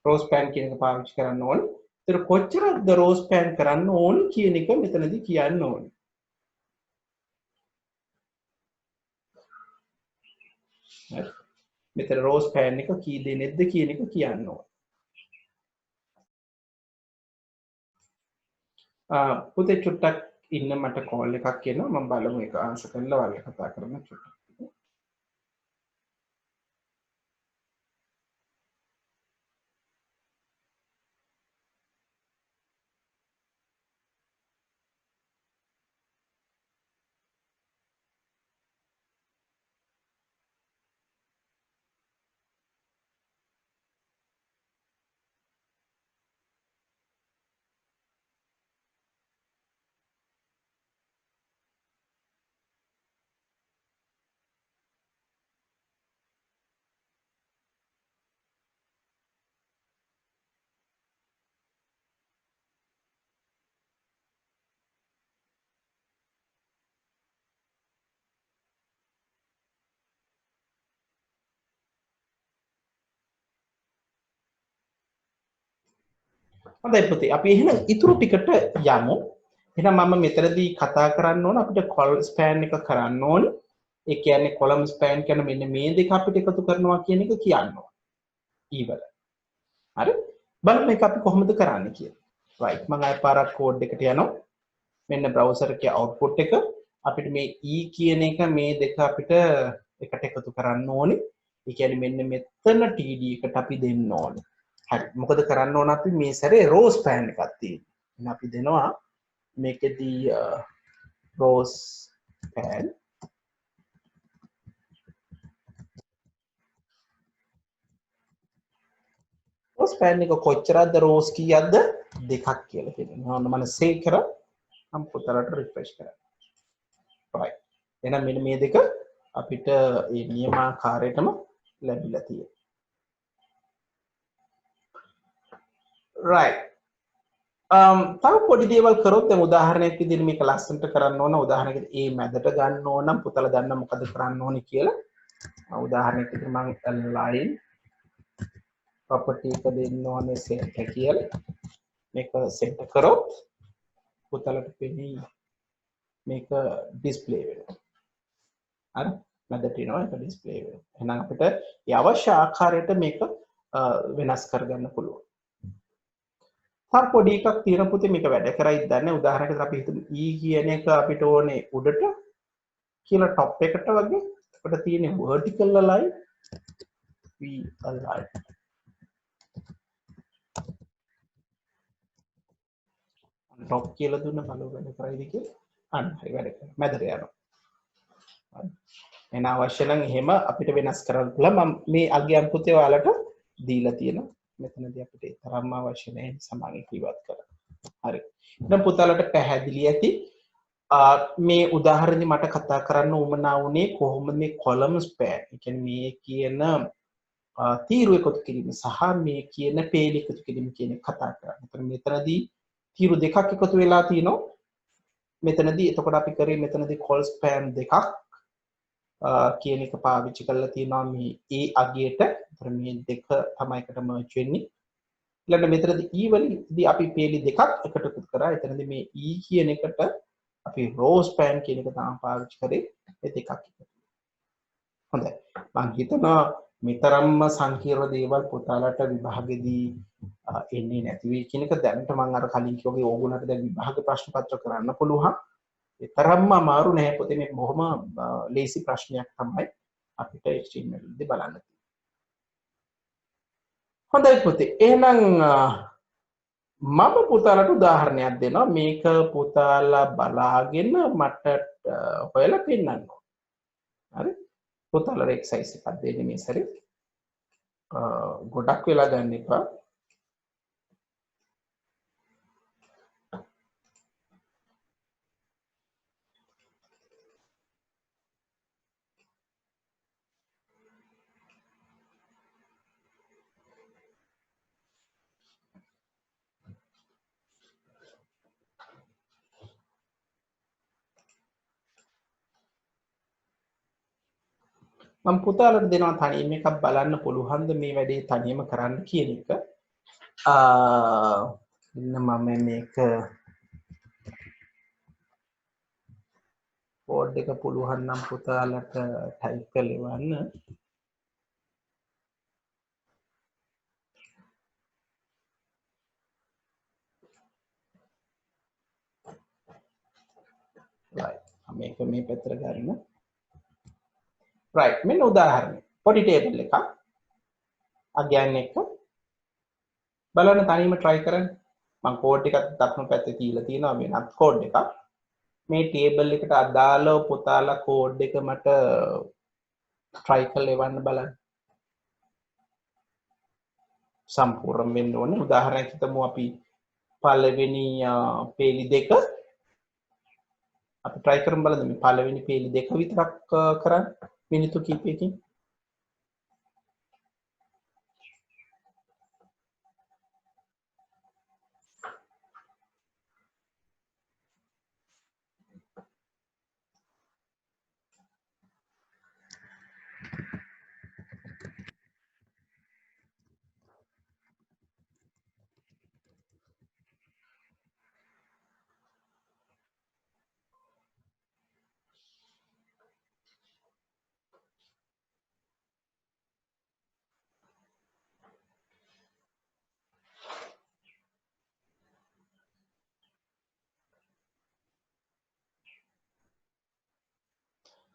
රෝස් පෑන් කියන එක පාවිච්චි කරන්න ඕනේ. ඒතර කොච්චරද රෝස් පෑන් කරන්න ඕනේ කියන එක මෙතනදී කියන්න ඕනේ. හරි? මෙතන රෝස් පෑන් එක කී දෙනෙක්ද කියන එක කියන්න ඕනේ. පුතේ චුට්ටක් ඉන්න මට කෝල් එකක් එනවා මම බලමු ඒක ආන්සර් කරලා වගේ කතා කරන්න චුට්ටක්. හොඳයි පුතේ අපි එහෙනම් ඉතුරු ටිකට යමු. එහෙනම් මම මෙතනදී කතා කරන්න ඕන අපිට කොල් ස්පෑන් එක කරන්න ඕන. ඒ කියන්නේ කොලම් ස්පෑන් කියන මෙන්න මේ දෙක අපිට එකතු කරනවා කියන එක කියන්න ඕන. ඊවල. හරි? බලන්න මේක අපි කොහොමද කරන්නේ කියලා. right මම ආයෙ පාරක් කෝඩ් එකට යනවා. මෙන්න browser එකේ output එක අපිට මේ e කියන එක මේ දෙක අපිට එකට එකතු කරන්න ඕනේ. ඒ කියන්නේ මෙන්න මෙතන td එකට අපි දෙන්න ඕනේ. හරි. මොකද කරන්න ඕන අපි මේ සැරේ row span එකක් තියෙනවා. එහෙනම් අපි දෙනවා මේකෙදී row span row span එක කොච්චරද rows කීයක්ද දෙකක් කියලා කියනවා. මම save කරා මම පුතලට refresh කරා. right. එහෙනම් මෙන්න මේ දෙක අපිට මේ නියමාකාරයටම ලැබිලා තියෙනවා. right. තව පොඩි දේවල් කරොත් දැන් උදාහරණයක් විදිහට මේක ලස්සනට කරන්න ඕන උදාහරණයකට A මැදට ගන්න ඕන නම් පුතලා දන්න මොකද කරන්න ඕනේ කියලා උදාහරණයක් විදිහට මම line property එක දෙන්න ඕනේ center කියලා මේක center කරොත් පුතලට පෙනී මේක display වෙනවා හරි මැදට එනවා ඒක display වෙනවා එහෙනම් අපිට ඒ අවශ්‍ය ආකාරයට මේක වෙනස් කරගන්න පුළුවන් තව පොඩි එකක් තියෙන පුතේ මේක වැඩ කරයිද දන්නේ උදාහරණයකට අපි හිතමු e කියන එක අපිට ඕනේ උඩට කියලා টপ එකට වගේ අපිට තියෙන vertical line v align top කියලා දුන්න බලව වැඩ කරයිද කියලා අන්න හරි වැඩ කරනවා මැදට යනවා එන අවශ්‍ය නම් එහෙම අපිට වෙනස් කරන්න පුළුවන් මම මේ අගයන් පුතේ ඔයාලට දීලා තියෙනවා මෙතනදී අපිට තරම්ම අවශ්‍ය නැහැ සමාගය කිවත් කරා හරි දැන් පුතාලට පැහැදිලි ඇති මේ උදාහරණෙදි මට කතා කරන්න උවමනා වුණේ කොහොමද මේ කොලම් ස්පෑන් ඒ කියන්නේ මේ කියන තීරු එකතු කිරීම සහ මේ කියන පේලි එකතු කිරීම කියන කතා කරන්නේ. එතන මෙතනදී තීරු දෙකක් එකතු වෙලා තිනවා. මෙතනදී එතකොට අපි කරේ මෙතනදී කොල් ස්පෑන් දෙකක් කියන එක පාවිච්චි කරලා තිනවා මේ A අගයට. එතන මේ දෙක තමයි එකට මර්ජ් වෙන්නේ. ඊළඟ මෙතනදී E වලදී අපි පේලි දෙකක් එකට එකතු කරා. එතනදී මේ E කියන එකට අපි row span කියන එක තමයි පාවිච්චි කරේ. මේ දෙකක් එකතු. හොඳයි. මම හිතනවා මෙතරම්ම සංකීර්ණ දේවල් පුතාලට විභාගෙදී එන්නේ නැති වෙයි කියන එක දැනට මම අර කලින් කිව්වාගේ ඕගොල්ලන්ට දැන් විභාග ප්‍රශ්න පත්‍ර කරන්න පුළුවන්. ඒ තරම්ම අමාරු නෑ පුතේ මේ බොහොම ලේසි ප්‍රශ්නයක් තමයි අපිට HTML දී බලන්න තියෙන්නේ. හොඳයි පුතේ. එහෙනම් මම පුතාලට උදාහරණයක් දෙනවා. මේක පුතාලා බලාගෙන මට හොයලා පෙන්නන්න. හරි? පුතාලා එක්සයිස් එකක් දෙන්නේ මේ සැරේ. ගොඩක් වෙලා ගන්න එපා. මම පුතාලට දෙනවා තනියම එකක් බලන්න පුළුවන්ද මේ වැඩේ තනියම කරන්න කියන එක. ඉන්න මම මේක කෝඩ් එක පුළුවන් නම් පුතාලට ටයිප් කරලා එවන්න. right. මේක මේ පැත්තට ගන්න. right. මෙන්න උදාහරණයක්. පොඩි ටේබල් එකක්. අගයන් එක බලන්න තනියම try කරන්න. මම කෝඩ් එකක් දකුණු පැත්තේ තියලා තියෙනවා වෙනත් කෝඩ් එකක්. මේ ටේබල් එකට අදාළව පුතාලා කෝඩ් එක මට try කරලා එවන්න බලන්න. සම්පූර්ණ වෙන්න ඕනේ. උදාහරණයක් හිතමු අපි පළවෙනි පේලි දෙක අපි try කරමු බලන්න මේ පළවෙනි පේලි දෙක විතරක් කරන්න මිනිත්තු කිහිපයකින්.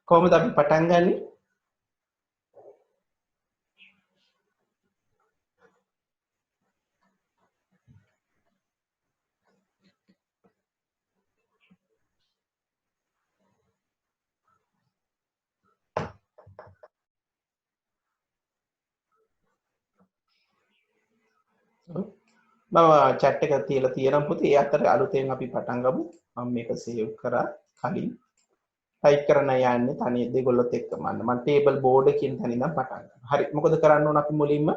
කොහොමද අපි පටන් ගන්නෙ? මම chat එක තියලා තියෙනවා පුතේ. ඒ අතර අලුතෙන් අපි පටන් ගමු. මම මේක සේව් කරා කලින්. ටයිප් කරන්න යන්නේ තනිය දෙගොල්ලොත් එක්කම අන්න. මම ටේබල් බෝඩ් එකකින් තනින් ඉඳන් පටන් ගන්නවා. හරි. මොකද කරන්න ඕන අපි මුලින්ම?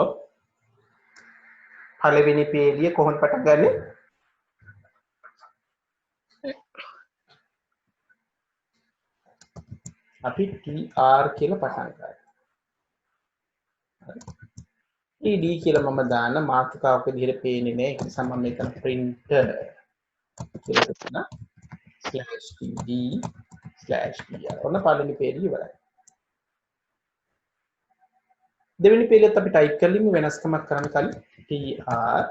ඔව්. පළවෙනි පේලිය කොහොමද පටන් ගන්නෙ? අපි tr කියලා පටන් ගන්නවා. td කියලා මම දාන්න මාතෘකාවක විදිහට පේන්නේ නැහැ. ඒක නිසා මම මෙතන printer කියලා දාන්න /td/tr. ඔන්න පළවෙනි පේලිය ඉවරයි. දෙවෙනි පේලියත් අපි ටයිප් කරලිමු වෙනස්කමක් කරන්න කලින් tr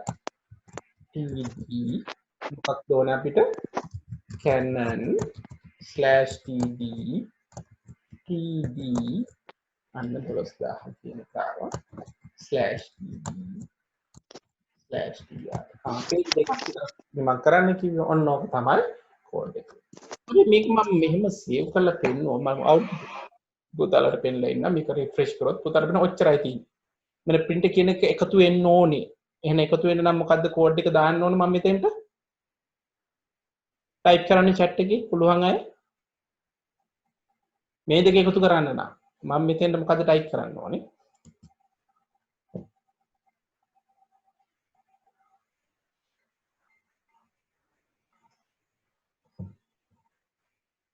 td මොකක්ද ඕනේ අපිට canon/td td අන්න 12000 කියන කාව /td/tr පේජ් දෙකක් මම කරන්න කිව්වේ ඔන්න ඕක තමයි කෝඩ් එක. මේක මම මෙහෙම සේව් කරලා පෙන්නුවා මම අවුට්පුට් පුතාලට පෙන්නලා ඉන්න මේක රිෆ්‍රෙෂ් කරොත් පුතාලට වෙන ඔච්චරයි තියෙන්නේ. මම print කියන එක එකතු වෙන්න ඕනේ. එහෙනම් එකතු වෙන්න නම් මොකද්ද කෝඩ් එක දාන්න ඕනේ මම මෙතෙන්ට? ටයිප් කරන්න chat එකේ පුළුවන් අය. මේ දෙක එකතු කරන්න නම් මම මෙතෙන්ට මොකද්ද ටයිප් කරන්න ඕනේ?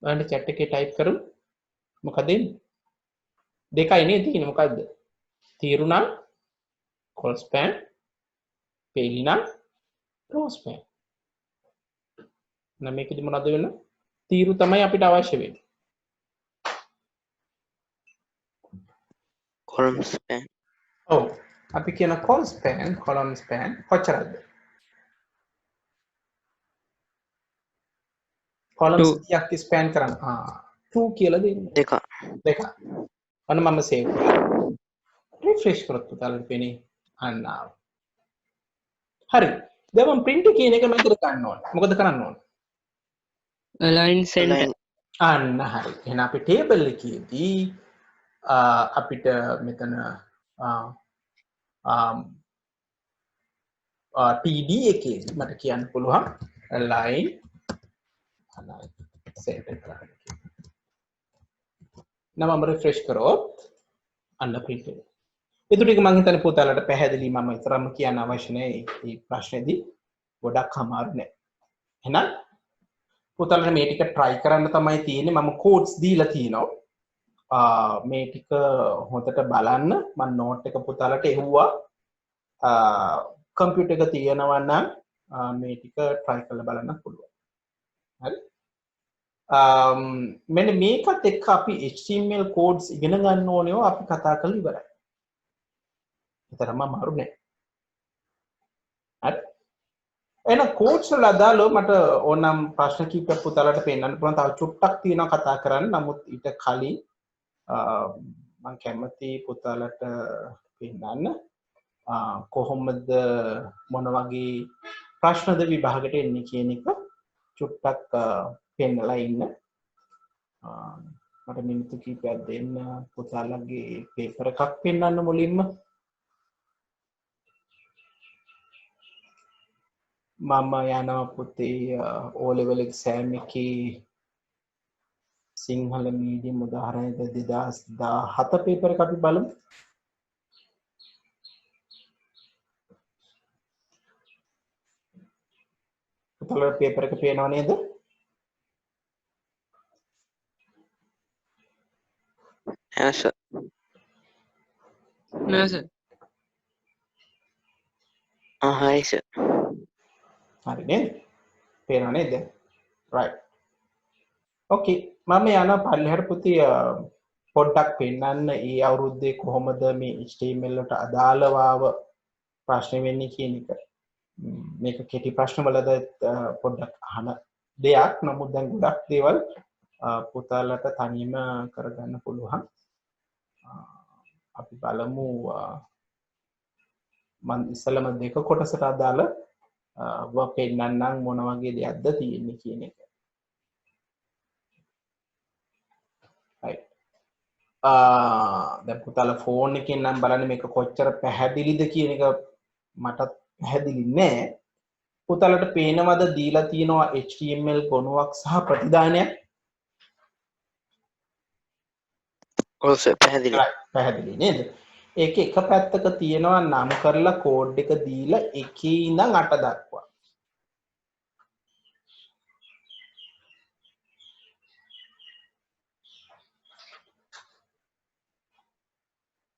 බලන්න chat එකේ ටයිප් කරමු. මොකද එන්නේ? දෙකයි නේද තියෙන්නේ මොකද්ද? තීරු නම් col span පේලි නම් row span. නම් මේකෙදි මොනවද වෙන්නේ? තීරු තමයි අපිට අවශ්‍ය වෙන්නේ. column span ඔව්. අපි කියන col span column span කොච්චරද? columns කීයක් span කරන්න? 2 කියලා දෙන්න. දෙක. අන්න මම save කරා. refresh කරොත් පුතාලට පේන්නේ අන්න ආවා. හරි. දැන් මම print කියන එක මෙතන ගන්න ඕන. මොකද කරන්න ඕන? align center අන්න හරි. එහෙනම් අපි table එකේදී අපිට මෙතන td එකේදී මට කියන්න පුළුවන් align center කරන්න. නම් මම refresh කරොත් අන්න print වෙනවා. ඒතු ටික මම හිතන්නේ පුතාලට පැහැදිලි මම විතරම කියන්න අවශ්‍ය නැහැ. මේ ප්‍රශ්නේදී ගොඩක් අමාරු නෑ. එහෙනම් පුතාලට මේ ටික try කරන්න තමයි තියෙන්නේ. මම codes දීලා තියෙනවා. මේ ටික හොඳට බලන්න. මම note එක පුතාලට එවුවා. computer එක තියෙනවා නම් මේ ටික try කරලා බලන්න පුළුවන්. හරි. මෙන්න මේකත් එක්ක අපි HTML codes ඉගෙන ගන්න ඕනේ අපි කතා කරලා ඉවරයි. තරම අමාරු නෑ. හරි. එහෙනම් codes වල අදාළව මට ඕනම් ප්‍රශ්න කිහිපයක් පුතාලට පෙන්නන්න පුළුවන්. තව චුට්ටක් තියෙනවා කතා කරන්න. නමුත් ඊට කලින් මම කැමති පුතාලට පෙන්නන්න කොහොමද මොන වගේ ප්‍රශ්නද විභාගයට එන්නේ කියන එක චුට්ටක් පෙන්නලා ඉන්න. මට මිනිත්තු කිහිපයක් දෙන්න පුතාලගේ පේපර් එකක් පෙන්නන්න මුලින්ම. මම යනවා පුතේ O level exam එකේ සිංහල මීඩියම් උදාහරණයක 2017 පේපර් එක අපි බලමු. පුතාලට පේපර් එක පේනව නේද? yes sir no sir hi sir හරි නේද? පේනව නේද? right. okay මම යනවා පල්ලෙහාට පුතේ පොඩ්ඩක් පෙන්නන්න ඒ අවුරුද්දේ කොහොමද මේ HTML වලට අදාළව ප්‍රශ්න වෙන්නේ කියන එක. මේක කෙටි ප්‍රශ්න වලද පොඩ්ඩක් අහන දෙයක්. නමුත් දැන් ගොඩක් දේවල් පුතාලට තනියම කරගන්න පුළුවන්. අපි බලමු මම ඉස්සලම දෙක කොටසට අදාළ පෙන්නන්නම් මොන වගේ දෙයක්ද තියෙන්නේ කියන එක. right. දැන් පුතාලා ෆෝන් එකෙන් නම් බලන්න මේක කොච්චර පැහැදිලිද කියන එක මටත් පැහැදිලි නෑ. පුතාලට පේනවද දීලා තියෙනවා HTML ගොනුවක් සහ ප්‍රතිදානයක්? ඔව් සර් පැහැදිලි. පැහැදිලි නේද? ඒක එක පැත්තක තියෙනවා නම් කරලා කෝඩ් එක දීලා 1 ඉඳන් 8 දක්වා.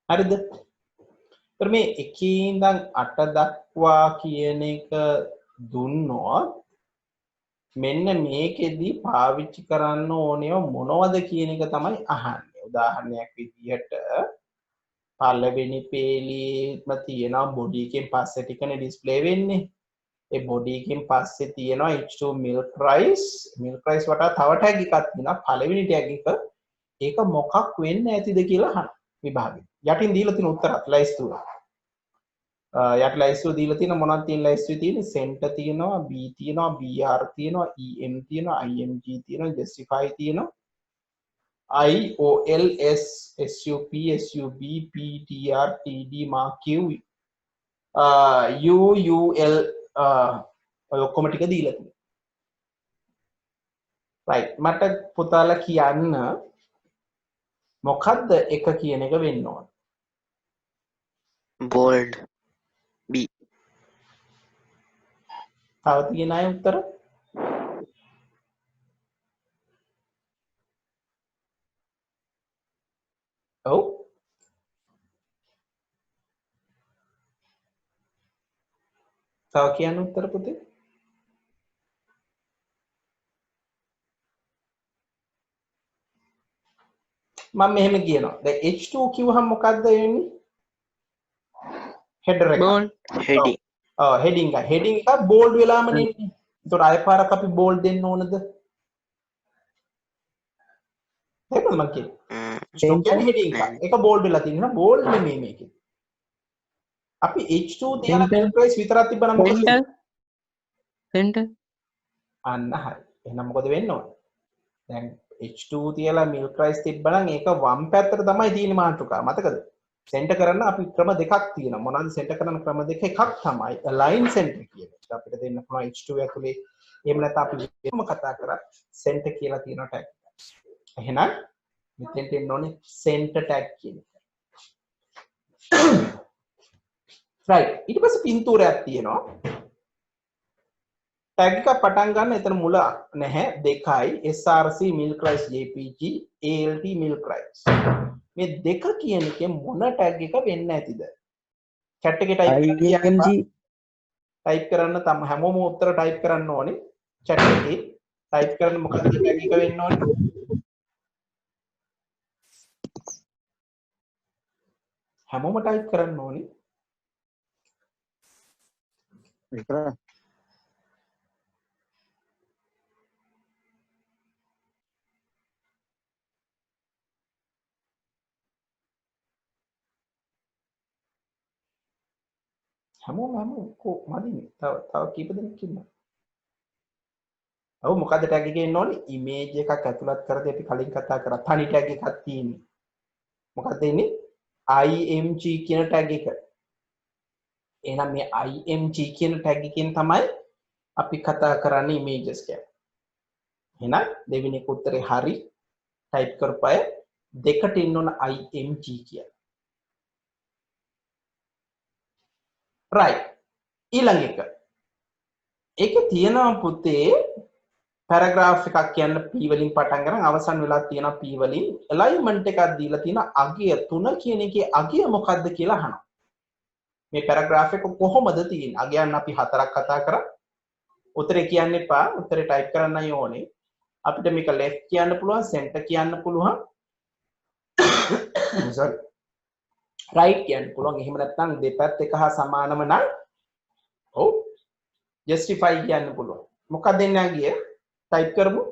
හරිද? ඒතර මේ 1 ඉඳන් 8 දක්වා කියන එක දුන්නොත් මෙන්න මේකෙදි පාවිච්චි කරන්න ඕනේ මොනවද කියන එක තමයි අහන්නේ. උදාහරණයක් විදිහට පළවෙනි පේලියේම තියෙනවා බොඩි එකෙන් පස්සේ ටිකනේ ඩිස්ප්ලේ වෙන්නේ. ඒ බොඩි එකෙන් පස්සේ තියෙනවා H2 milk rice වටා තව ටැග් එකක් තියෙනවා. පළවෙනි ටැග් එක ඒක මොකක් වෙන්න ඇතිද කියලා අහන විභාගෙ. යටින් දීලා තියෙන උත්තරත් ලයිස්තුව. යට ලයිස්තුව දීලා තියෙන මොනවද තියෙන ලයිස්තුවේ තියෙන්නේ? center තියෙනවා, b තියෙනවා, br තියෙනවා, em තියෙනවා, img තියෙනවා, justify තියෙනවා. IOL SUP SUB PTR TD mark Q UUL ඔය ඔක්කොම ටික දීලා තියෙනවා. right මට පුතාලා කියන්න මොකද්ද එක කියන එක වෙන්න ඕන? bold B. තව තියෙන අය උත්තර? ඔව් තව කියන්න උත්තර පුතේ. මම මෙහෙම කියනවා. දැන් H2 කිව්වහම මොකද්ද වෙන්නේ? header එක. bold heading. heading එක bold වෙලාම නෙන්නේ. ඒතකොට ආයෙ පාරක් අපි bold දෙන්න ඕනද? එහෙනම් මම කියන්නේ. කියන්නේ heading එක bold වෙලා තියෙනවා. bold නෙමෙයි මේකේ. අපි H2 තියලා milk rice විතරක් තිබ්බනම් මොකද? center අන්න හරි. එහෙනම් මොකද වෙන්න ඕන? දැන් H2 තියලා milk rice තිබ්බනම් ඒක වම් පැත්තට තමයි තියෙන්නේ මාතෘකාව. මතකද? center කරන්න අපි ක්‍රම දෙකක් තියෙනවා. මොනවද center කරන ක්‍රම දෙක? එකක් තමයි align center කියන එක. අපිට දෙන්න පුළුවන් H2 ඇතුලේ. එහෙම නැත්නම් අපි වෙනම කතා කරා center කියලා තියෙන tag. එහෙනම් මෙතෙන්ට එන්න ඕනේ center tag කියන එක. right ඊට පස්සේ පින්තූරයක් තියෙනවා. tag එක පටන් ගන්න එතන මුල නැහැ දෙකයි src milk rice jpg alt milk rice මේ දෙක කියන එකේ මොන tag එක වෙන්න ඇතිද? chat එකේ type කරන්න තම හැමෝම උත්තර type කරන්න ඕනේ. chat එකේ type කරන්න මොකක්ද tag එක වෙන්න ඕනේ? හැමෝම type කරන්න ඕනේ. හැමෝම කො මදිනේ. තව කීප දෙනෙක් ඉන්නවා. ඔව් මොකද්ද tag එකේ එන්න ඕනේ? image එකක් ඇතුළත් කරදී අපි කලින් කතා කරා තනි tag එකක් තියෙන්නේ. මොකක්ද එන්නේ? img කියන tag එක. එහෙනම් මේ img කියන tag එකෙන් තමයි අපි කතා කරන්නේ images කියන්නේ. එහෙනම් දෙවෙනි එක උත්තරේ හරි. type කරපය දෙකට එන්න ඕන img කියලා. right ඊළඟ එක ඒකේ තියෙනවා පුතේ පැරග්‍රාෆ් එකක් කියන්න p වලින් පටන් ගන්න අවසන් වෙලා තියෙනවා p වලින් alignment එකක් දීලා තියෙනවා අගය 3 කියන එකේ අගය මොකක්ද කියලා අහනවා මේ පැරග්‍රාෆ් එක කොහොමද තියෙන්නේ අගයන් අපි 4ක් කතා කරා උත්තරේ කියන්න එපා උත්තරේ ටයිප් කරන්නයි ඕනේ අපිට මේක left කියන්න පුළුවන් center කියන්න පුළුවන් sorry right කියන්න පුළුවන් එහෙම නැත්නම් දෙපැත්ත එක හා සමානම නම් ඔව් justify කියන්න පුළුවන්. මොකක්ද දෙන්නා ගියේ? type කරමු.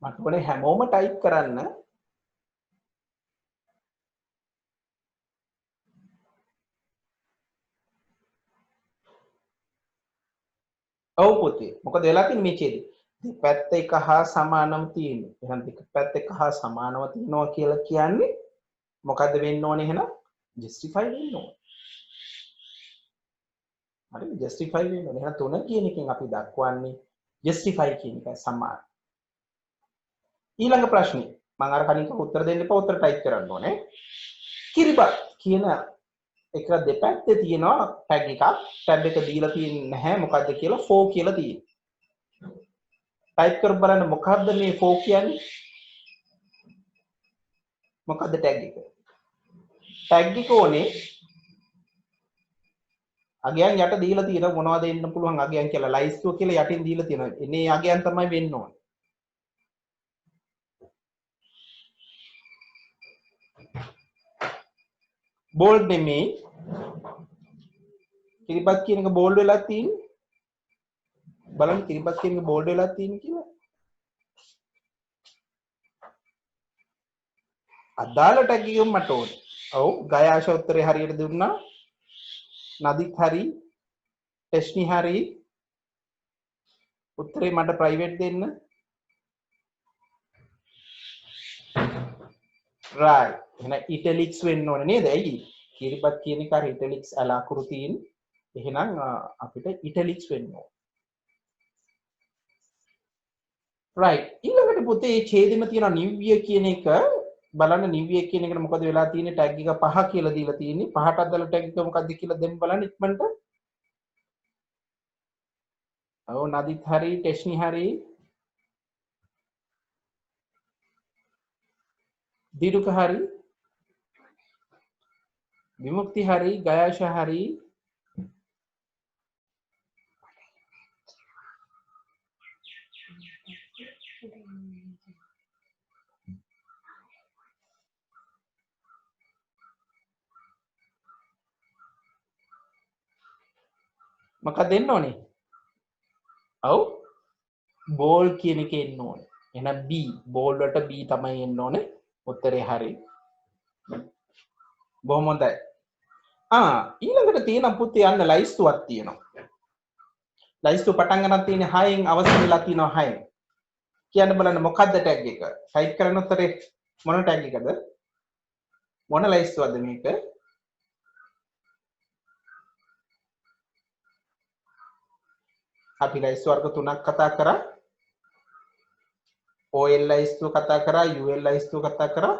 මට ඕනේ හැමෝම type කරන්න. ඔව් පුතේ. මොකද වෙලා තියෙන්නේ මේකේදී? දෙපැත්ත එක හා සමානව තියෙන්නේ. එහෙනම් දෙපැත්ත එක හා සමානව තියෙනවා කියලා කියන්නේ මොකද්ද වෙන්න ඕනේ එහෙනම්? justify වෙන්න ඕනේ. හරිද? justify වෙන්න ඕනේ. එහෙනම් 3 කියන එකෙන් අපි දක්වන්නේ justify කියන එක සමාන. ඊළඟ ප්‍රශ්නේ මම අර කලින් උත්තර දෙන්න එපා උත්තර ටයිප් කරන්න ඕනේ. කිරිබත් කියන එක දෙපැත්තේ තියෙනවා ටැග් එකක්. ටැග් එක දීලා තියෙන්නේ නැහැ මොකද්ද කියලා 4 කියලා තියෙනවා. ටයිප් කර බලන්න මොකද්ද මේ 4 කියන්නේ? මොකද්ද ටැග් එක? ටැග් එක ඕනේ අගයන් යට දීලා තියෙන මොනවද එන්න පුළුවන් අගයන් කියලා ලයිස්තුව කියලා යටින් දීලා තියෙනවා. එනේ අගයන් තමයි වෙන්න ඕනේ. bold නෙමෙයි කිරිබත් කියන එක bold වෙලා තියෙන්නේ. බලන්න කිරිබත් කියන එක bold වෙලා තියෙන්නේ කියලා. අදාළ ටැග් එක මට ඕනේ. ඔව් ගයාශ උත්තරේ හරියට දුන්නා. නදිත් හරි. ටෙස්නි හරි. උත්තරේ මට ප්‍රයිවට් දෙන්න. right. එහෙනම් italics වෙන්න ඕනේ නේද? ඇයි? කිරිබත් කියන එක අර italics අලාකුරු තියෙන. එහෙනම් අපිට italics වෙන්න ඕනේ. right. ඊළඟට පුතේ මේ ඡේදෙම තියෙන new year කියන එක බලන්න new year කියන එකට මොකද වෙලා තියෙන්නේ ටැග් එක 5 කියලා දීලා තියෙන්නේ. 5ට අදාළ ටැග් එක මොකක්ද කියලා දෙන්න බලන්න ඉක්මනට. ඔව් නදිත් හරි ටෙස්නි හරි. දිරුක හරි. විමුක්ති හරි ගයාශ හරි. මොකක්ද දෙන්න ඕනේ? ඔව් බෝල් කියන එක එන්න ඕනේ. එහෙනම් B බෝල් වලට B තමයි එන්න ඕනේ. උත්තරේ හරි. බොහොම හොඳයි. ඊළඟට තියෙන පුතේ යන්න ලයිස්තුවක් තියෙනවා. ලයිස්තුව පටන් ගන්න තියෙන්නේ 6න් අවසන් වෙලා තියෙනවා 6න්. කියන්න බලන්න මොකද්ද ටැග් එක? ටයිප් කරන උත්තරේ මොන ටැග් එකද? මොන ලයිස්තුවක්ද මේක? අපි ලයිස්තු වර්ග 3ක් කතා කරා. OL ලයිස්තුව කතා කරා, UL ලයිස්තුව කතා කරා,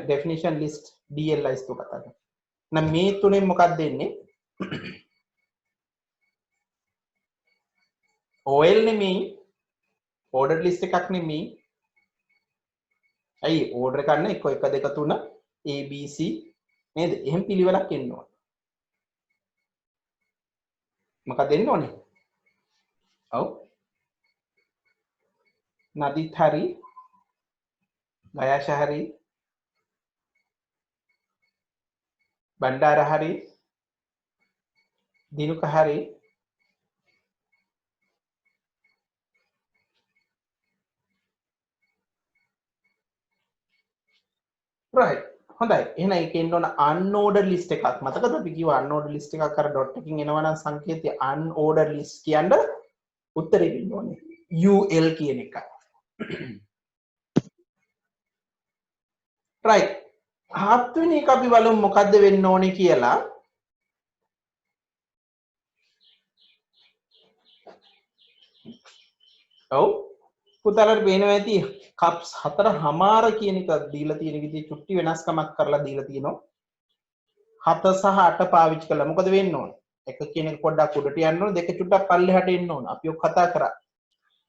definition list DL ලයිස්තුව කතා කරා. නම් මේ තුනෙන් මොකක්ද දෙන්නේ? OL නෙමෙයි, ordered list එකක් නෙමෙයි. ඇයි order කරන්න 1 1 2 3 ABC නේද? එහෙම පිළිවෙලක් එන්න ඕන. මොකක්ද දෙන්න ඕනේ? ඔව් නදිත් හරි ගයාශ හරි බණ්ඩාර හරි දිනුක හරි right හොඳයි එහෙනම් ඒක එන්න ඕන unordered list එකක් මතකද අපි කිව්වා unordered list එකක් අර dot එකකින් එනවා නම් සංකේතය unordered list කියන්නේ උත්තරේ දෙන්න ඕනේ UL කියන එක right හත්වෙනි එක අපි බලමු මොකද්ද වෙන්න ඕනේ කියලා ඔව් පුතාලට පේනවා ඇති කප්ස් 4:00 කියන එක දීලා තියෙන විදිහේ චුට්ටි වෙනස්කමක් කරලා දීලා තියෙනවා 7 සහ 8 පාවිච්චි කළා මොකද වෙන්න ඕන එක කියන එක පොඩ්ඩක් උඩට යන්න ඕන දෙක චුට්ටක් පල්ලෙහාට එන්න ඕන අපි ඔක් කතා කරා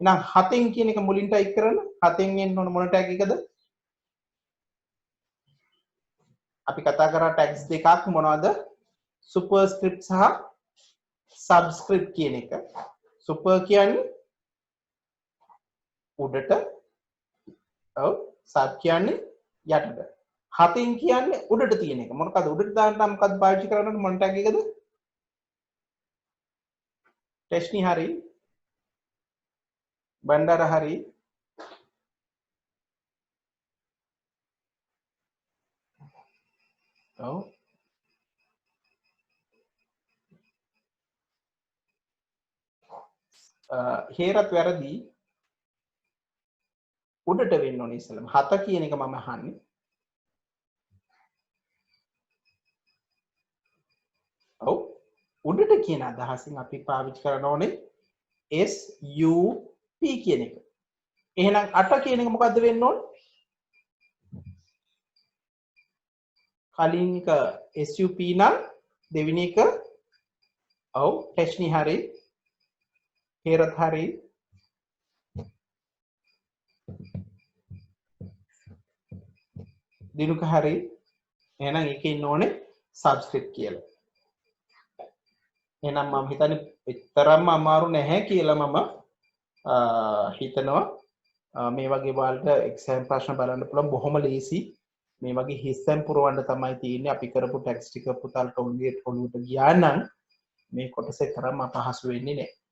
එහෙනම් 7න් කියන එක මුලින් ටයිප් කරන්න 7න් එන්න ඕන මොන ටැග් එකද අපි කතා කරා ටැග්ස් දෙකක් මොනවද? සුපර්ස්ක්‍රිප්ට් සහ සබ්ස්ක්‍රිප්ට් කියන එක. සුපර් කියන්නේ උඩට, ඔව් සබ් කියන්නේ යටට. හතින් කියන්නේ උඩට තියෙන එක. මොකද උඩට දාන්න මොකක්ද පාවිච්චි කරන්නේ මොන ටැග් එකද? ටෙස්නි හරි. බණ්ඩාර හරි. ඔව් හේරත් වැරදි. උඩට වෙන්න ඕනේ ඉස්සෙල්ලාම. හත කියන එක මම අහන්නේ. ඔව් උඩට කියන අදහසින් අපි පාවිච්චි කරන්න ඕනේ SUP කියන එක. එහෙනම් 8 කියන එක මොකද්ද වෙන්න ඕනේ? කලින් එක SUP නම් දෙවෙනි එක ඔව් ටෙස්නි හරි. හේරත් හරි. දිනුක හරි. එහෙනම් ඒකේ ඉන්න ඕනේ සබ්ස්ක්‍රිප්ට් කියලා. එහෙනම් මම හිතන්නේ එතරම්ම අමාරු නැහැ කියලා මම හිතනවා. මේ වගේ වලට එක්සෑම් ප්‍රශ්න බලන්න පුළුවන් බොහොම ලේසි. මේ වගේ හිස්සෙන් පුරවන්න තමයි තියෙන්නේ. අපි කරපු ටැක්ස් ටික පුතාලට ඔළුවට ගියා නම් මේ කොටසේ තරම් අපහසු වෙන්නේ නැහැ.